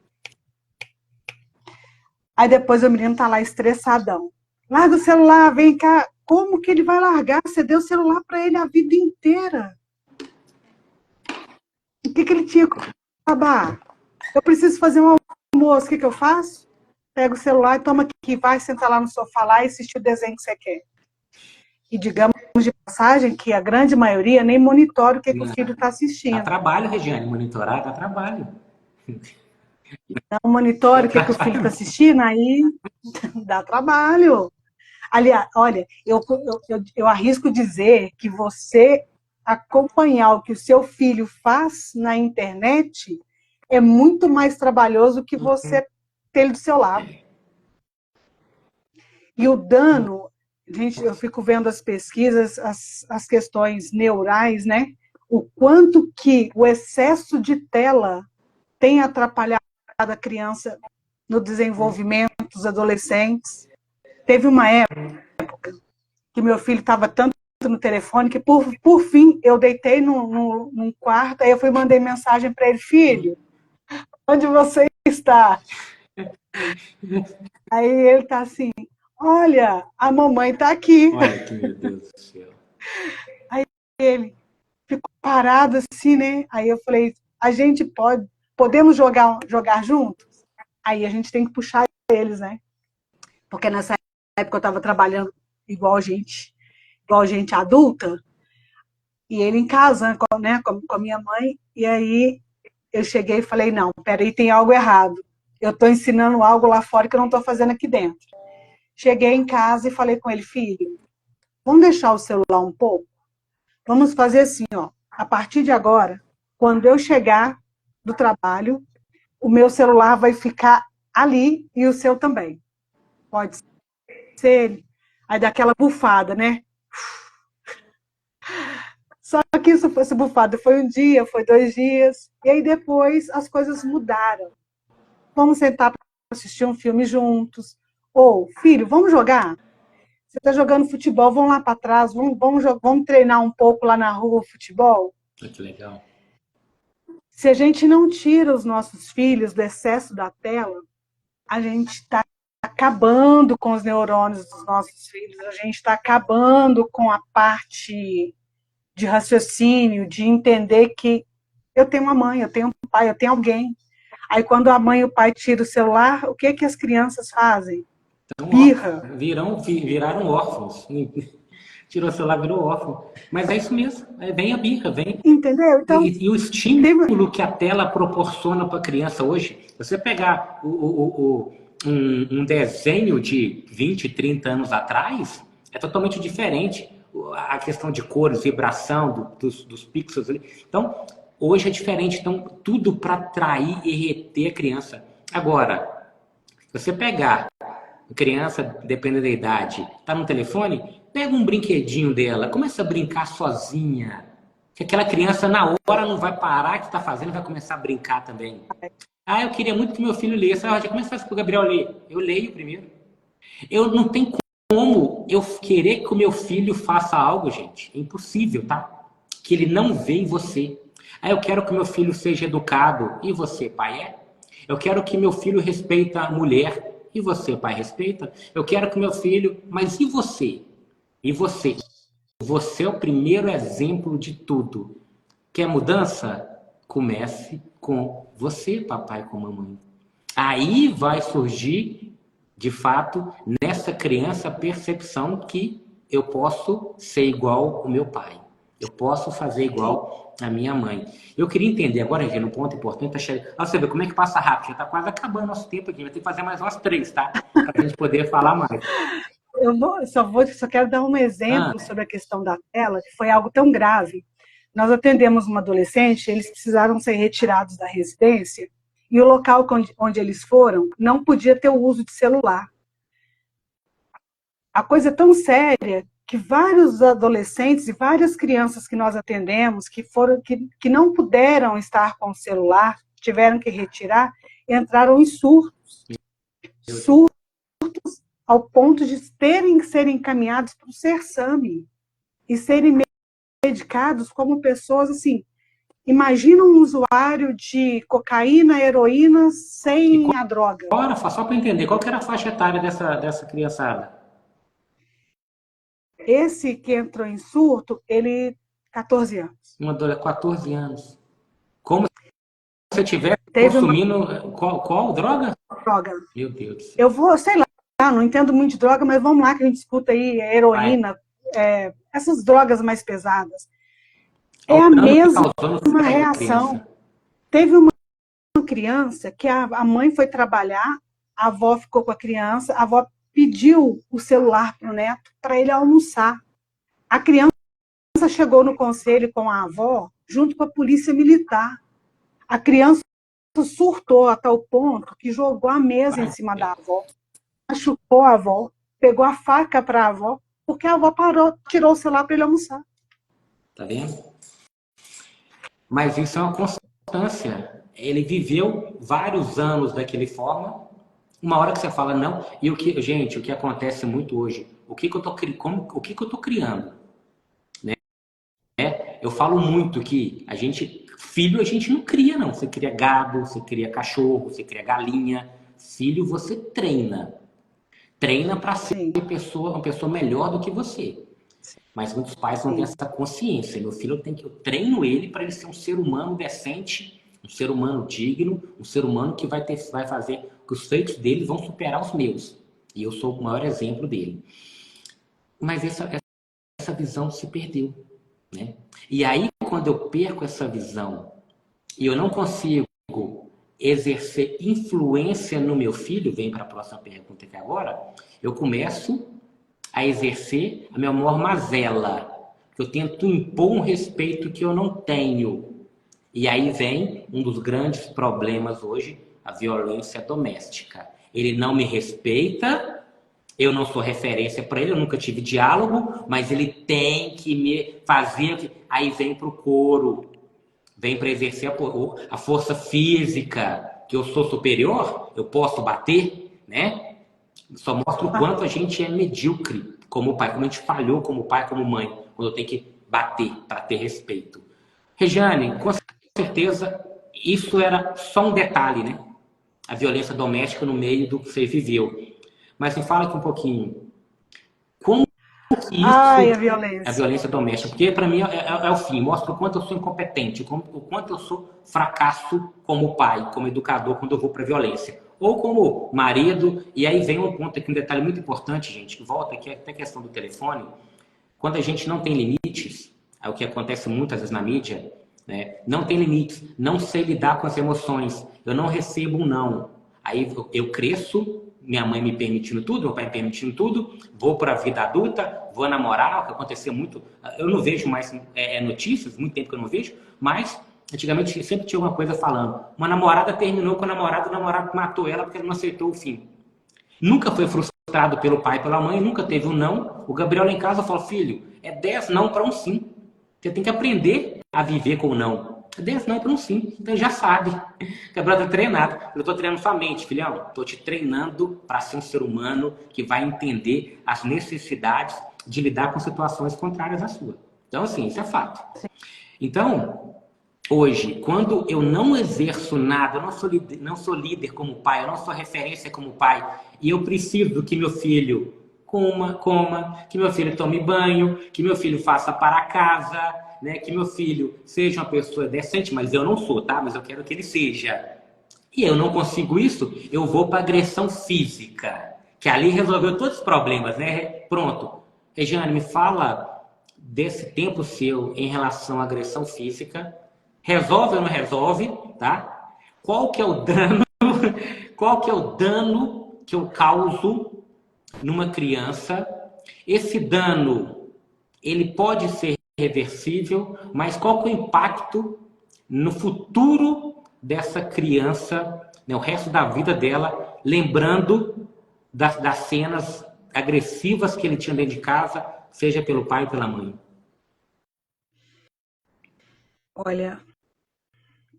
Aí depois o menino está lá estressadão. Larga o celular, vem cá. Como que ele vai largar? Você deu o celular para ele a vida inteira. O que ele tinha que acabar? Eu preciso fazer um almoço, o que eu faço? Pego o celular e toma aqui, vai sentar lá no sofá lá e assistir o desenho que você quer. E digamos de passagem que a grande maioria nem monitora o que o filho está Dá assistindo. trabalho, Regiane, monitorar dá trabalho. Não monitora o que o filho está Trabalho. assistindo, aí dá trabalho. Aliás, olha, eu arrisco dizer que você acompanhar o que o seu filho faz na internet é muito mais trabalhoso que você ter ele do seu lado. E o dano, gente, eu fico vendo as pesquisas, as questões neurais, né? O quanto que o excesso de tela tem atrapalhado a criança no desenvolvimento dos adolescentes. Teve uma época que meu filho estava tanto no telefone que, por fim, eu deitei num quarto, aí eu fui mandei mensagem para ele: filho, onde você está? Aí ele está assim: olha, a mamãe está aqui. Olha que meu Deus do céu. Aí ele ficou parado assim, né? Aí eu falei: a gente podemos jogar juntos? Aí a gente tem que puxar eles, né? Porque nessa época eu estava trabalhando igual gente adulta, e ele em casa, né, com a minha mãe, e aí eu cheguei e falei: não, peraí, tem algo errado. Eu estou ensinando algo lá fora que eu não estou fazendo aqui dentro. Cheguei em casa e falei com ele: filho, vamos deixar o celular um pouco? Vamos fazer assim, ó, a partir de agora, quando eu chegar do trabalho, o meu celular vai ficar ali e o seu também. Pode ser? Aí dá aquela bufada, né? Só que isso fosse bufada, foi um dia, foi 2 dias, e aí depois as coisas mudaram. Vamos sentar para assistir um filme juntos. Ou, filho, vamos jogar? Você está jogando futebol, vamos lá para trás, vamos treinar um pouco lá na rua o futebol? Que legal. Se a gente não tira os nossos filhos do excesso da tela, a gente está acabando com os neurônios dos nossos filhos, a gente está acabando com a parte de raciocínio, de entender que eu tenho uma mãe, eu tenho um pai, eu tenho alguém. Aí quando a mãe e o pai tiram o celular, o que as crianças fazem? Então, Birra. viraram órfãos. Tirou o celular, virou órfão. Mas é isso mesmo. Vem a birra, vem. Entendeu? Então, E o estímulo que a tela proporciona para a criança hoje, você pegar um desenho de 20, 30 anos atrás, é totalmente diferente. A questão de cores, vibração dos pixels ali. Então, hoje é diferente. Então, tudo para atrair e reter a criança. Agora, se você pegar a criança, dependendo da idade, tá no telefone, pega um brinquedinho dela, começa a brincar sozinha. Que aquela criança, na hora, não vai parar o que está fazendo, vai começar a brincar também. Ah, eu queria muito que meu filho lesse. Ah, como é que faz para o Gabriel ler? Eu leio primeiro. Eu não tenho como eu querer que o meu filho faça algo, gente. É impossível, tá? Que ele não vê em você. Ah, eu quero que meu filho seja educado. E você, pai, é? Eu quero que meu filho respeite a mulher. E você, pai, respeita? Eu quero que meu filho... Mas e você? E você? Você é o primeiro exemplo de tudo. Quer mudança? Comece com você, papai, com mamãe. Aí vai surgir, de fato, nessa criança a percepção que eu posso ser igual ao meu pai. Eu posso fazer igual a minha mãe. Eu queria entender agora, Regina, um ponto importante. Você vê como é que passa rápido. Já está quase acabando nosso tempo aqui. Vai ter que fazer mais umas 3, tá? Para a gente poder falar mais. Só quero dar um exemplo sobre a questão da tela, que foi algo tão grave. Nós atendemos uma adolescente, eles precisaram ser retirados da residência, e o local onde eles foram não podia ter o uso de celular. A coisa é tão séria que vários adolescentes e várias crianças que nós atendemos, que não puderam estar com o celular, tiveram que retirar, entraram em surtos. Surtos ao ponto de terem que ser encaminhados para o CERSAMI e serem medicados como pessoas assim. Imagina um usuário de cocaína, heroína sem a droga. Agora, só para entender, qual que era a faixa etária dessa criançada? Esse que entrou em surto, ele 14 anos. 14 anos. Como se você estivesse Teve consumindo qual droga? Droga. Meu Deus do céu. Eu vou, sei lá, não entendo muito de droga, mas vamos lá que a gente escuta aí heroína, essas drogas mais pesadas. É a mesma reação. Teve uma criança que a mãe foi trabalhar, a avó ficou com a criança, a avó pediu o celular para o neto para ele almoçar. A criança chegou no conselho com a avó, junto com a polícia militar. A criança surtou a tal ponto que jogou a mesa em cima da avó, machucou a avó, pegou a faca para a avó, porque a avó parou, tirou o celular para ele almoçar. Tá vendo? Mas isso é uma constância. Ele viveu vários anos daquele forma. Uma hora que você fala não, e gente, o que acontece muito hoje, o que eu tô criando, né? Eu falo muito que filho a gente não cria não, você cria gado, você cria cachorro, você cria galinha, filho você treina para ser uma pessoa melhor do que você. Mas muitos pais não têm essa consciência. Meu filho, eu treino ele para ele ser um ser humano decente, um ser humano digno, um ser humano que vai fazer que os feitos dele vão superar os meus. E eu sou o maior exemplo dele. Mas essa visão se perdeu, né? E aí, quando eu perco essa visão e eu não consigo exercer influência no meu filho, vem para a próxima pergunta aqui agora, eu começo a exercer a minha maior mazela. Eu tento impor um respeito que eu não tenho. E aí vem um dos grandes problemas hoje, a violência doméstica. Ele não me respeita, eu não sou referência para ele, eu nunca tive diálogo, mas ele tem que me fazer. Aí vem para o couro, vem para exercer a força física, que eu sou superior, eu posso bater, né? Só mostra o quanto a gente é medíocre como pai, como a gente falhou como pai, como mãe, quando eu tenho que bater para ter respeito. Regiane, com certeza, isso era só um detalhe, né? A violência doméstica no meio do que você viveu. Mas me fala aqui um pouquinho. Como que isso... a violência doméstica. Porque para mim é o fim. Mostra o quanto eu sou incompetente, o quanto eu sou fracasso como pai, como educador, quando eu vou para a violência. Ou como marido. E aí vem um ponto aqui, um detalhe muito importante, gente, que volta aqui até a questão do telefone. Quando a gente não tem limites, é o que acontece muitas vezes na mídia, né? Não tem limites, não sei lidar com as emoções, eu não recebo um não. Aí eu cresço, minha mãe me permitindo tudo, meu pai me permitindo tudo, vou para a vida adulta, vou namorar, o que acontecia muito, eu não vejo mais notícias, muito tempo que eu não vejo, mas antigamente sempre tinha uma coisa falando, uma namorada terminou com o namorado matou ela porque ela não aceitou o fim. Nunca foi frustrado pelo pai e pela mãe, nunca teve um não. O Gabriel lá em casa falou, filho, é 10 não para um sim. Você tem que aprender a viver com o não. É 10 não para um sim. Então já sabe. O Gabriel está treinado. Eu estou treinando sua mente, filhão. Estou te treinando para ser um ser humano que vai entender as necessidades de lidar com situações contrárias à sua. Então, assim, isso é fato. Então, hoje, quando eu não exerço nada, eu não sou líder como pai, eu não sou referência como pai, e eu preciso que meu filho coma, que meu filho tome banho, que meu filho faça para casa, né, que meu filho seja uma pessoa decente, mas eu não sou, tá? Mas eu quero que ele seja. E eu não consigo isso, eu vou para agressão física, que ali resolveu todos os problemas, né? Pronto. Regiane, me fala desse tempo seu em relação à agressão física. Resolve ou não resolve, tá? Qual que é o dano? Qual que é o dano que eu causo numa criança? Esse dano, ele pode ser reversível, mas qual que é o impacto no futuro dessa criança, né, o resto da vida dela, lembrando das cenas agressivas que ele tinha dentro de casa, seja pelo pai ou pela mãe? Olha,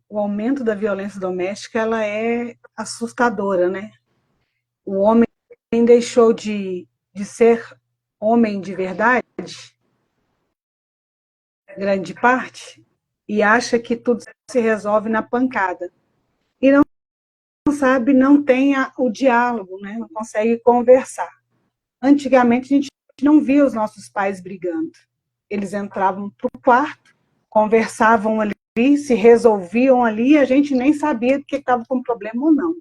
o aumento da violência doméstica ela é assustadora, né? O homem deixou de ser homem de verdade, grande parte, e acha que tudo se resolve na pancada. E não sabe, não tem o diálogo, né? Não consegue conversar. Antigamente, a gente não via os nossos pais brigando. Eles entravam para o quarto, conversavam ali, se resolviam ali, e a gente nem sabia que estava com problema ou não.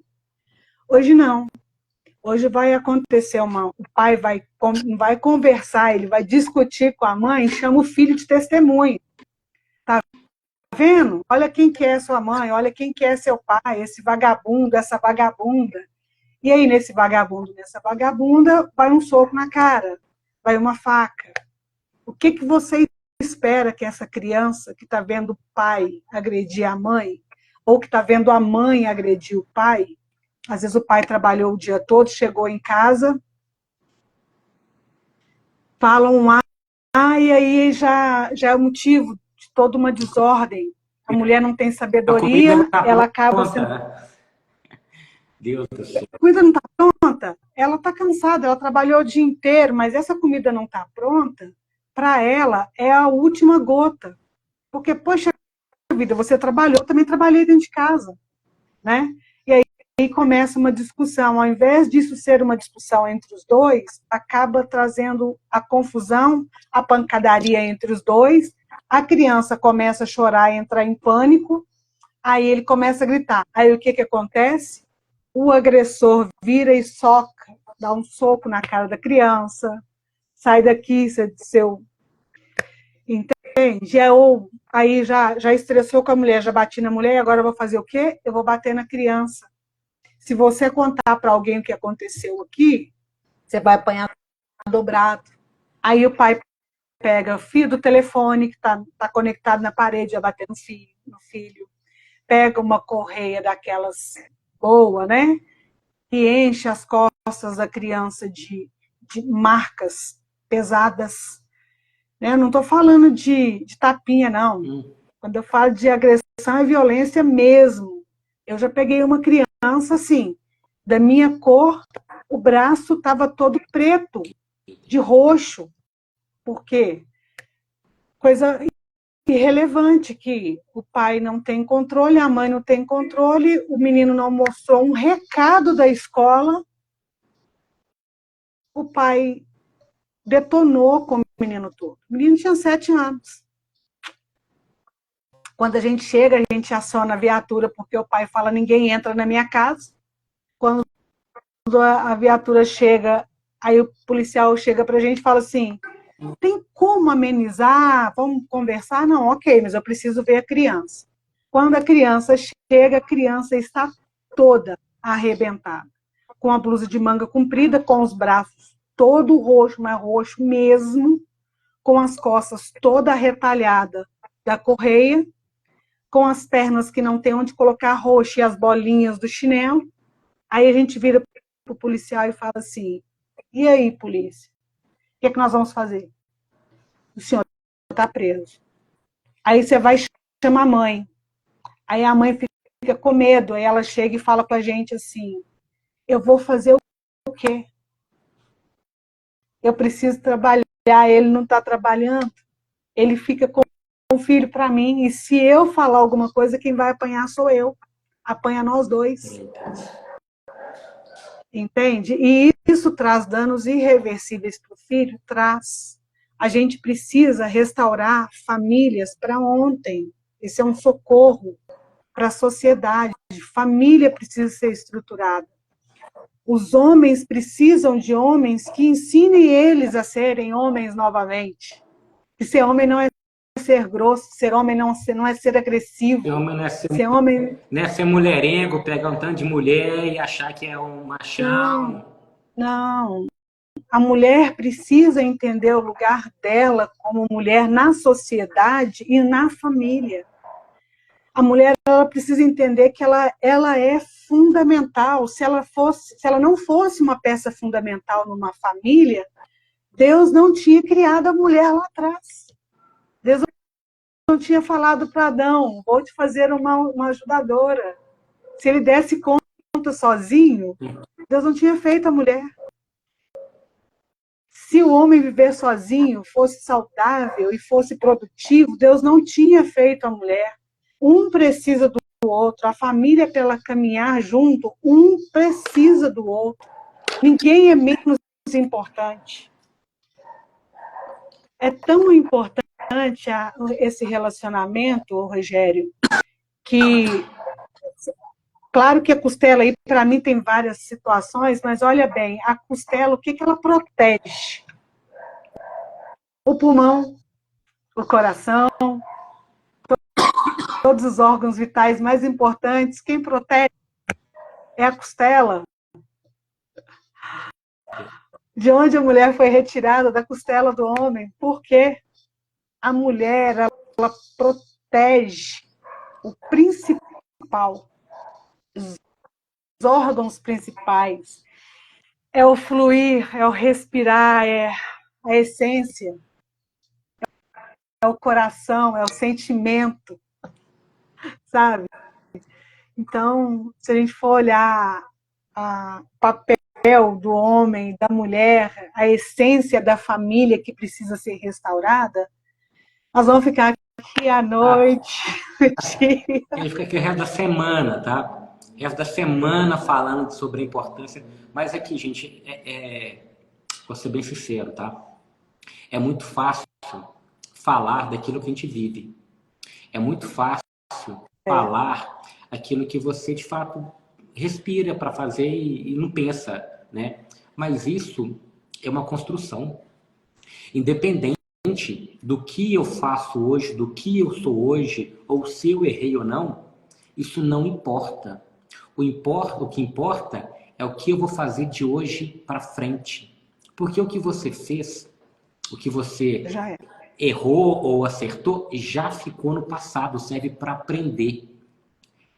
Hoje não. Hoje vai acontecer o pai vai conversar, ele vai discutir com a mãe, chama o filho de testemunho. Tá vendo? Olha quem que é sua mãe, olha quem que é seu pai, esse vagabundo, essa vagabunda. E aí, nesse vagabundo, nessa vagabunda, vai um soco na cara, vai uma faca. O que você espera que essa criança que está vendo o pai agredir a mãe, ou que está vendo a mãe agredir o pai, às vezes o pai trabalhou o dia todo, chegou em casa, falam e aí já é motivo de toda uma desordem. A mulher não tem sabedoria, ela acaba sendo... Deus do céu. A comida não está pronta, ela está cansada, ela trabalhou o dia inteiro, mas essa comida não está pronta, para ela é a última gota. Porque, poxa vida, você trabalhou, eu também trabalhei dentro de casa, né? E aí começa uma discussão. Ao invés disso ser uma discussão entre os dois, acaba trazendo a confusão, a pancadaria entre os dois, a criança começa a chorar, entrar em pânico, aí ele começa a gritar. Aí o que acontece? O agressor vira e soca, dá um soco na cara da criança, sai daqui, seu... Entende? Ou aí já estressou com a mulher, já bati na mulher, agora eu vou fazer o quê? Eu vou bater na criança. Se você contar para alguém o que aconteceu aqui, você vai apanhar dobrado. Aí o pai pega o fio do telefone que está conectado na parede, vai bater no filho. Pega uma correia daquelas boa, né? E enche as costas da criança de marcas pesadas. Né? Eu não estou falando de tapinha, não. Quando eu falo de agressão, é violência mesmo. Eu já peguei uma criança, assim, da minha cor, o braço estava todo preto, de roxo. Por quê? Coisa irrelevante, que o pai não tem controle, a mãe não tem controle, o menino não mostrou um recado da escola, o pai detonou com o menino todo. O menino tinha 7 anos. Quando a gente chega, a gente aciona a viatura, porque o pai fala, ninguém entra na minha casa. Quando a viatura chega, aí o policial chega pra gente e fala assim, tem como amenizar? Vamos conversar? Não, ok, mas eu preciso ver a criança. Quando a criança chega, a criança está toda arrebentada, com a blusa de manga comprida, com os braços todo roxo, mas roxo mesmo, com as costas toda retalhada da correia, com as pernas que não tem onde colocar roxo e as bolinhas do chinelo. Aí a gente vira para o policial e fala assim, e aí, polícia? O que é que nós vamos fazer? O senhor está preso. Aí você vai chamar a mãe. Aí a mãe fica com medo, aí ela chega e fala com a gente assim, eu vou fazer o quê? Eu preciso trabalhar, ele não está trabalhando, ele fica com o filho para mim, e se eu falar alguma coisa, quem vai apanhar sou eu. Apanha nós dois. Entende? E isso traz danos irreversíveis para o filho? Traz. A gente precisa restaurar famílias para ontem. Esse é um socorro para a sociedade. Família precisa ser estruturada. Os homens precisam de homens que ensinem eles a serem homens novamente. E ser homem não é ser grosso, ser homem não é ser agressivo. Ser homem não é ser mulherengo, pegar um tanto de mulher e achar que é um machão. Não. A mulher precisa entender o lugar dela como mulher na sociedade e na família. A mulher, ela precisa entender que ela é fundamental. Se ela não fosse uma peça fundamental numa família, Deus não tinha criado a mulher lá atrás. Deus não tinha falado para Adão, vou te fazer uma ajudadora. Se ele desse conta sozinho, Deus não tinha feito a mulher. Se o homem viver sozinho, fosse saudável e fosse produtivo, Deus não tinha feito a mulher. Um precisa do outro. A família, para ela caminhar junto, um precisa do outro. Ninguém é menos importante. É tão importante esse relacionamento, Rogério, que, claro que a costela aí, para mim, tem várias situações, mas olha bem, a costela, o que ela protege? O pulmão, o coração, todos os órgãos vitais mais importantes, quem protege é a costela. De onde a mulher foi retirada? Da costela do homem. Por quê? A mulher, ela protege o principal, os órgãos principais. É o fluir, é o respirar, é a essência, é o coração, é o sentimento, sabe? Então, se a gente for olhar o papel do homem, da mulher, a essência da família que precisa ser restaurada, nós vamos ficar aqui à noite. Ele fica aqui o resto da semana, tá? O resto da semana falando sobre a importância. Mas aqui, gente, vou ser bem sincero, tá? É muito fácil falar daquilo que a gente vive. É muito fácil falar aquilo que você, de fato, respira para fazer e não pensa, né? Mas isso é uma construção. Independente do que eu faço hoje, do que eu sou hoje, ou se eu errei ou não, isso não importa. O que importa é o que eu vou fazer de hoje para frente. Porque o que você fez, o que você errou ou acertou, já ficou no passado, serve para aprender.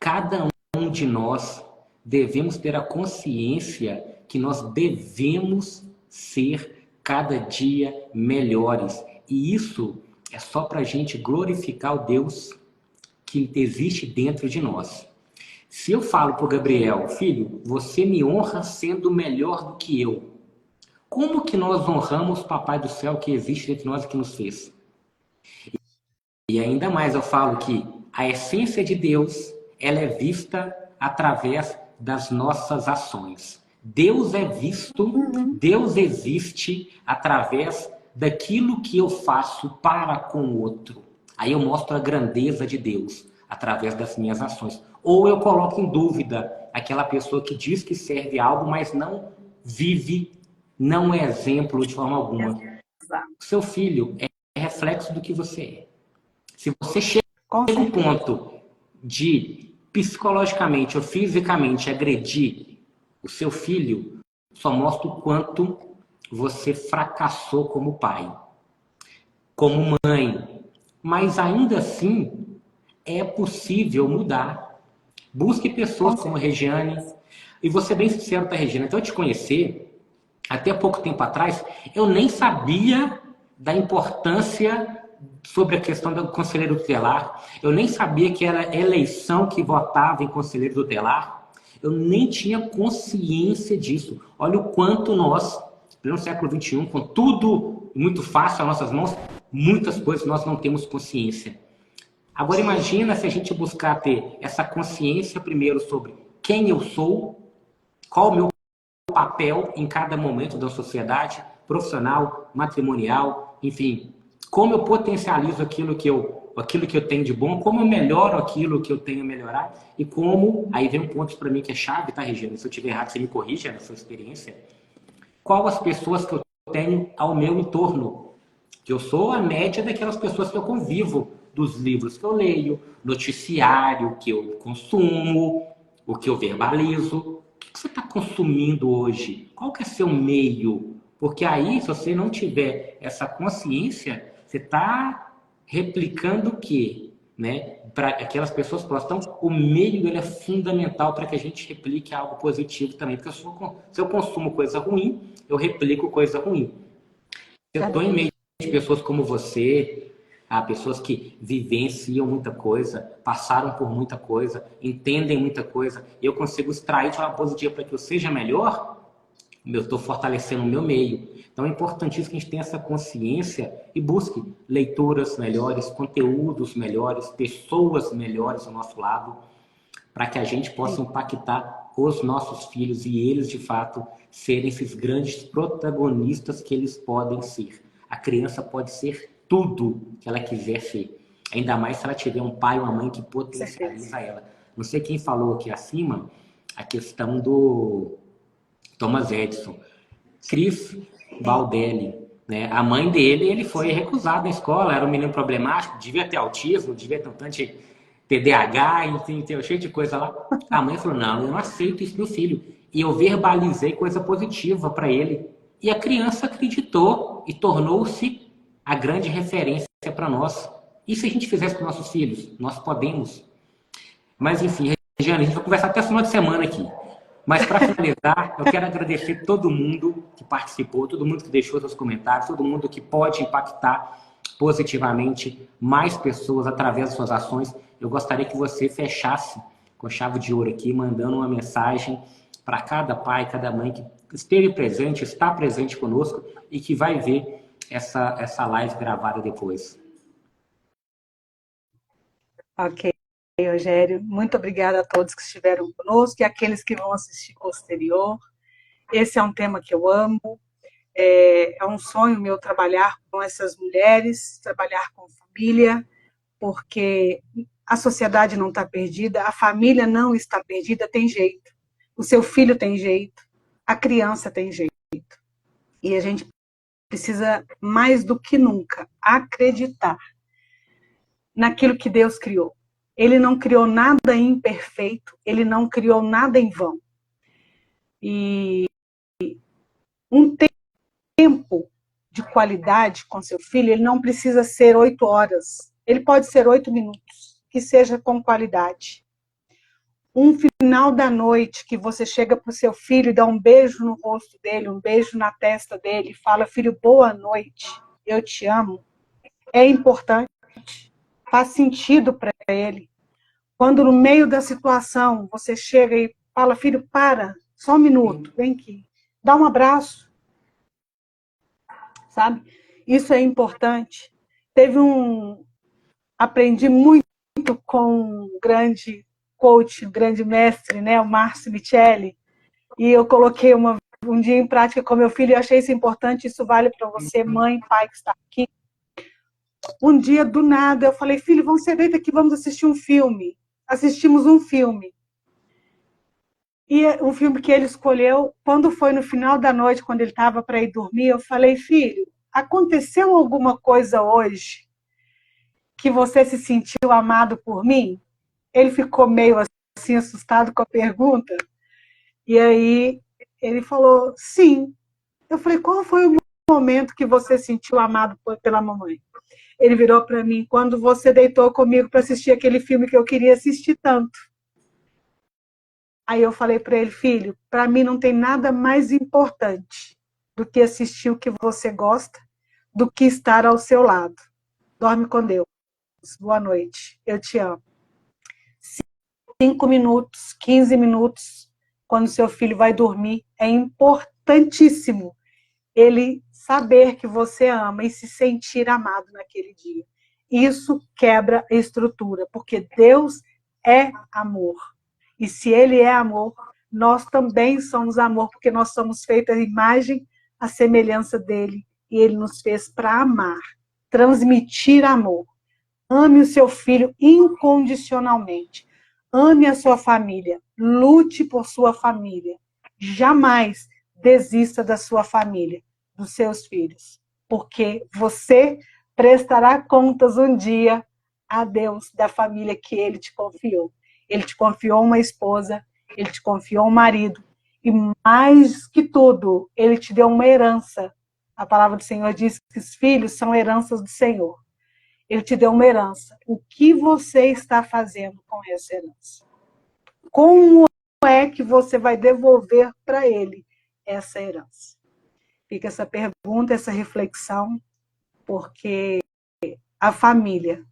Cada um de nós devemos ter a consciência que nós devemos ser cada dia melhores. E isso é só para a gente glorificar o Deus que existe dentro de nós. Se eu falo para o Gabriel, filho, você me honra sendo melhor do que eu, como que nós honramos o Papai do Céu que existe dentro de nós e que nos fez? E ainda mais eu falo que a essência de Deus, ela é vista através das nossas ações. Deus é visto, Deus existe através daquilo que eu faço para com o outro. Aí eu mostro a grandeza de Deus através das minhas ações. Ou eu coloco em dúvida aquela pessoa que diz que serve algo, mas não vive, não é exemplo de forma alguma. Seu filho é reflexo do que você é. Se você chega a um ponto de psicologicamente ou fisicamente agredir o seu filho, só mostra o quanto você fracassou como pai, como mãe. Mas ainda assim, é possível mudar. Busque pessoas como a Regiane. E vou ser bem sincero, tá, Regina? Então, eu te conhecer, até pouco tempo atrás, eu nem sabia da importância sobre a questão do conselheiro tutelar. Eu nem sabia que era eleição que votava em conselheiro tutelar. Eu nem tinha consciência disso. Olha o quanto nós, no século XXI, com tudo muito fácil às nossas mãos, muitas coisas nós não temos consciência. Agora imagina se a gente buscar ter essa consciência primeiro sobre quem eu sou, qual o meu papel em cada momento da sociedade, profissional, matrimonial, enfim, como eu potencializo aquilo que eu tenho de bom, como eu melhoro aquilo que eu tenho a melhorar e como, aí vem um ponto para mim que é chave, tá, Regina? Se eu estiver errado, você me corrija na sua experiência. Qual as pessoas que eu tenho ao meu entorno? Que eu sou a média daquelas pessoas que eu convivo, dos livros que eu leio, noticiário que eu consumo, o que eu verbalizo. O que você está consumindo hoje? Qual que é seu meio? Porque aí, se você não tiver essa consciência, você está replicando o quê? Né? Para aquelas pessoas próximas. Então, o meio ele é fundamental para que a gente replique algo positivo também. Porque se eu consumo coisa ruim, eu replico coisa ruim. Se eu estou em meio de pessoas como você, pessoas que vivenciam muita coisa, passaram por muita coisa, entendem muita coisa, e eu consigo extrair de uma positiva para que eu seja melhor, eu estou fortalecendo o meu meio. Então é importantíssimo que a gente tenha essa consciência e busque leituras melhores, conteúdos melhores, pessoas melhores ao nosso lado, para que a gente possa impactar os nossos filhos e eles, de fato, serem esses grandes protagonistas que eles podem ser. A criança pode ser tudo que ela quiser ser, ainda mais se ela tiver um pai ou uma mãe que potencializa ela. Não sei quem falou aqui acima a questão do Thomas Edison. Chris Baldelli, né? A mãe dele, ele foi recusado na escola, era um menino problemático, devia ter autismo, devia ter um tanto de TDAH, enfim, tem cheio de coisa lá. A mãe falou, não, eu não aceito isso, meu filho. E eu verbalizei coisa positiva para ele. E a criança acreditou e tornou-se a grande referência para nós. E se a gente fizesse com nossos filhos? Nós podemos. Mas, enfim, Regiane, a gente vai conversar até final de semana aqui. Mas, para finalizar, eu quero agradecer todo mundo que participou, todo mundo que deixou seus comentários, todo mundo que pode impactar positivamente mais pessoas através das suas ações. Eu gostaria que você fechasse com chave de ouro aqui, mandando uma mensagem para cada pai, cada mãe que esteve presente, está presente conosco e que vai ver essa live gravada depois. Ok, Rogério. Muito obrigada a todos que estiveram conosco e aqueles que vão assistir posterior. Esse é um tema que eu amo. É um sonho meu trabalhar com essas mulheres, trabalhar com família, porque a sociedade não está perdida, a família não está perdida, tem jeito. O seu filho tem jeito, a criança tem jeito. E a gente precisa, mais do que nunca, acreditar naquilo que Deus criou. Ele não criou nada imperfeito, ele não criou nada em vão. E um tempo de qualidade com seu filho, ele não precisa ser 8 horas, ele pode ser 8 minutos, que seja com qualidade. Um final da noite que você chega para o seu filho e dá um beijo no rosto dele, um beijo na testa dele, e fala, filho, boa noite, eu te amo, é importante, faz sentido para ele. Quando no meio da situação você chega e fala, filho, para, só um minuto, vem aqui, dá um abraço, sabe? Isso é importante. Aprendi muito com um grande coach, um grande mestre, né, o Márcio Micheli, e eu coloquei um dia em prática com meu filho, e achei isso importante, isso vale para você, mãe, pai que está aqui. Um dia, do nada, eu falei, filho, vamos ser deita aqui, vamos assistir um filme. Assistimos um filme. E o filme que ele escolheu, quando foi no final da noite, quando ele estava para ir dormir, eu falei, filho, aconteceu alguma coisa hoje que você se sentiu amado por mim? Ele ficou meio assim assustado com a pergunta. E aí ele falou, sim. Eu falei, qual foi o momento que você se sentiu amado pela mamãe? Ele virou para mim, quando você deitou comigo para assistir aquele filme que eu queria assistir tanto. Aí eu falei para ele, filho, para mim não tem nada mais importante do que assistir o que você gosta, do que estar ao seu lado. Dorme com Deus. Boa noite. Eu te amo. 5 minutos, 15 minutos, quando seu filho vai dormir, é importantíssimo ele saber que você ama e se sentir amado naquele dia. Isso quebra a estrutura, porque Deus é amor. E se Ele é amor, nós também somos amor, porque nós somos feitos à imagem, à semelhança dEle. E Ele nos fez para amar, transmitir amor. Ame o seu filho incondicionalmente. Ame a sua família. Lute por sua família. Jamais desista da sua família, dos seus filhos. Porque você prestará contas um dia a Deus da família que Ele te confiou. Ele te confiou uma esposa, Ele te confiou um marido. E mais que tudo, Ele te deu uma herança. A palavra do Senhor diz que os filhos são heranças do Senhor. Ele te deu uma herança. O que você está fazendo com essa herança? Como é que você vai devolver para ele essa herança? Fica essa pergunta, essa reflexão, porque a família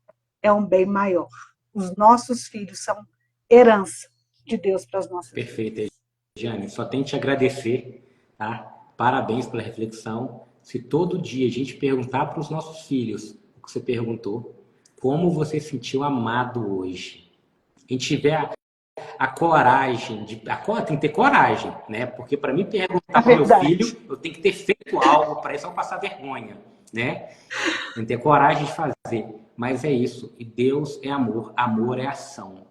é um bem maior. Os nossos filhos são herança de Deus para as nossas vidas. Perfeito, Jane. Só tenho que te agradecer tá? Parabéns pela reflexão. Se todo dia a gente perguntar para os nossos filhos o que você perguntou, como você se sentiu amado hoje? A gente tiver a coragem tem que ter coragem, né? Porque para mim É perguntar para o meu verdade. filho, eu tenho que ter feito algo para isso, não passar vergonha, né? Tem que ter coragem de fazer. Mas é isso. E Deus é amor. Amor é ação.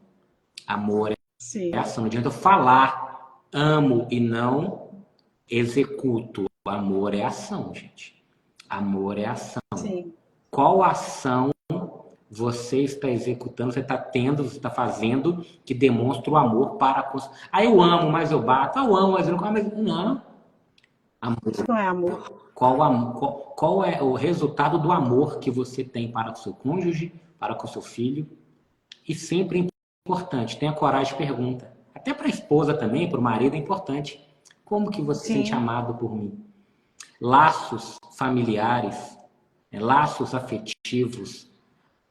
Amor é Sim, ação. Não adianta eu falar amo e não executo. Amor é ação, gente. Amor é ação. sim. Qual ação você está executando, você está tendo, você está fazendo que demonstra o amor para com... Ah, eu amo, mas eu bato. Ah, eu amo, mas eu não... Não. Isso não é amor. Qual é o resultado do amor que você tem para com o seu cônjuge, para com o seu filho? E sempre é importante, tenha coragem de pergunta. Até para a esposa também, para o marido é importante. Como que você se sente Sim, amado por mim? Laços familiares, laços afetivos,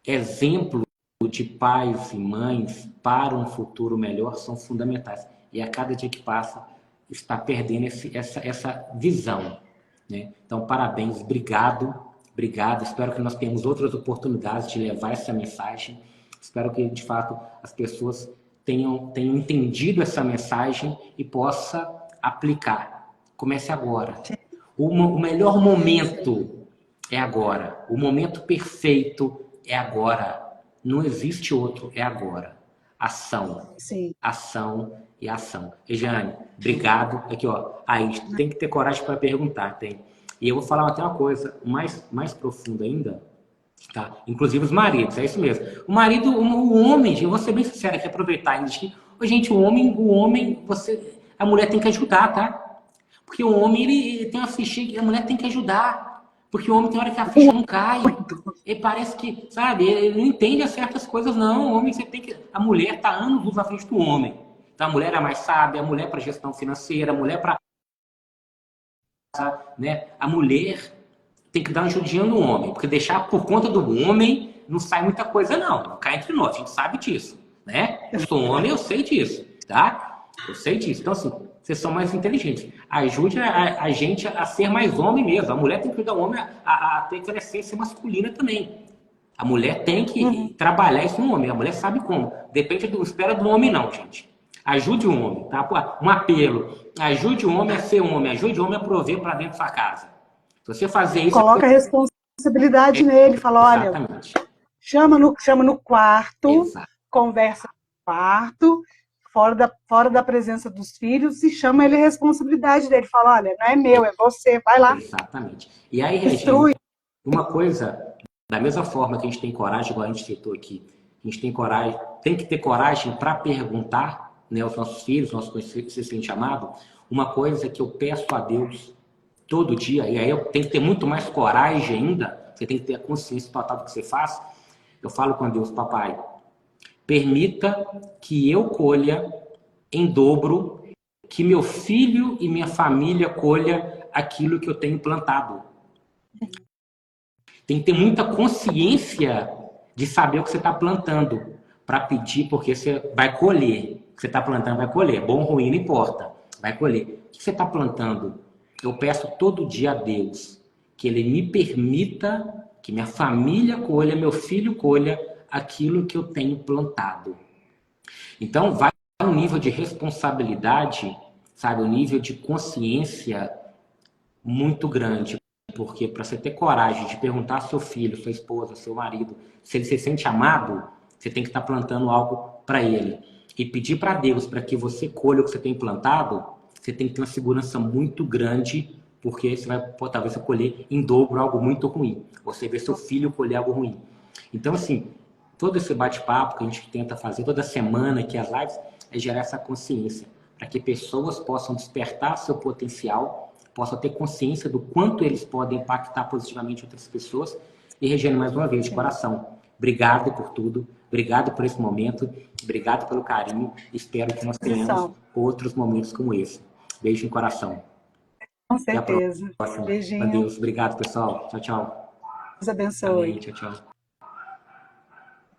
exemplo de pais e mães para um futuro melhor são fundamentais. E a cada dia que passa, está perdendo essa visão. Né? Então, parabéns, obrigado, obrigado. Espero que nós tenhamos outras oportunidades de levar essa mensagem. Espero que, de fato, as pessoas tenham entendido essa mensagem e possa aplicar. Comece agora. O melhor momento é agora. O momento perfeito é agora. Não existe outro, é agora. Ação, sim. ação e ação. Regiane, obrigado. Aqui, ó. Aí, tem que ter coragem para perguntar, tem. E eu vou falar até uma coisa mais profunda ainda, tá? Inclusive os maridos, é isso mesmo. O marido, o homem, gente, eu vou ser bem sincero aqui, aproveitar ainda, gente, a mulher tem que ajudar, tá? Porque o homem, ele tem uma fichinha que a mulher tem que ajudar. Porque o homem tem hora que a ficha não cai. Muito. Ele parece que, sabe, ele não entende certas coisas, não. O homem, você tem que. A mulher está anos à frente do homem. Então a mulher é mais sábia, a mulher para gestão financeira, a mulher para. Né? A mulher tem que dar uma ajudinha no homem. Porque deixar por conta do homem não sai muita coisa, não. Não cai entre nós, a gente sabe disso. Né? Eu sou homem, eu sei disso. Tá? Eu sei disso. Então, assim, vocês são mais inteligentes. Ajude a gente a ser mais homem mesmo. A mulher tem que ajudar o homem a ter aquela essência masculina também. A mulher tem Uhum. que trabalhar isso no homem. A mulher sabe como. Depende do espera do homem, não, gente. Ajude o homem, tá? Um apelo. Ajude o homem a ser homem. Ajude o homem a prover para dentro da sua casa. Se você fazer isso, Coloca a responsabilidade nele, fala, olha, exatamente. chama no quarto, Exato. conversa no quarto, fora da presença dos filhos, e chama ele a responsabilidade dele. Fala, olha, não é meu, é você, vai lá, Exatamente. E aí, Regina, instrui. uma coisa, da mesma forma que a gente tem coragem, igual a gente citou aqui, a gente tem coragem, tem que ter coragem para perguntar, né, aos nossos filhos, nossos conhecidos, se sente amado. Uma coisa que eu peço a Deus todo dia, e aí eu tenho que ter muito mais coragem ainda, você tem que ter a consciência total do que você faz. Eu falo com Deus, papai, permita que eu colha em dobro, que meu filho e minha família colha aquilo que eu tenho plantado. Tem que ter muita consciência de saber o que você está plantando para pedir, porque você vai colher. O que você está plantando vai colher. Bom ou ruim, não importa. Vai colher. O que você está plantando? Eu peço todo dia a Deus que Ele me permita que minha família colha, meu filho colha aquilo que eu tenho plantado. Então, vai um nível de responsabilidade, sabe? Um nível de consciência muito grande. Porque para você ter coragem de perguntar ao seu filho, sua esposa, seu marido, se ele se sente amado, você tem que estar plantando algo para ele. E pedir para Deus para que você colha o que você tem plantado, você tem que ter uma segurança muito grande, porque você vai, talvez, você colher em dobro algo muito ruim. Você vê seu filho colher algo ruim. Então, assim, todo esse bate-papo que a gente tenta fazer toda semana aqui, as lives, é gerar essa consciência, para que pessoas possam despertar seu potencial, possam ter consciência do quanto eles podem impactar positivamente outras pessoas. E, Regiane, mais uma vez, de coração, obrigado por tudo, obrigado por esse momento, obrigado pelo carinho, espero que nós tenhamos Posição, outros momentos como esse. Beijo no coração. com Até a certeza. próxima. Beijinho, Adeus. Obrigado, pessoal. Tchau, tchau. Deus abençoe. Amém. Tchau, tchau.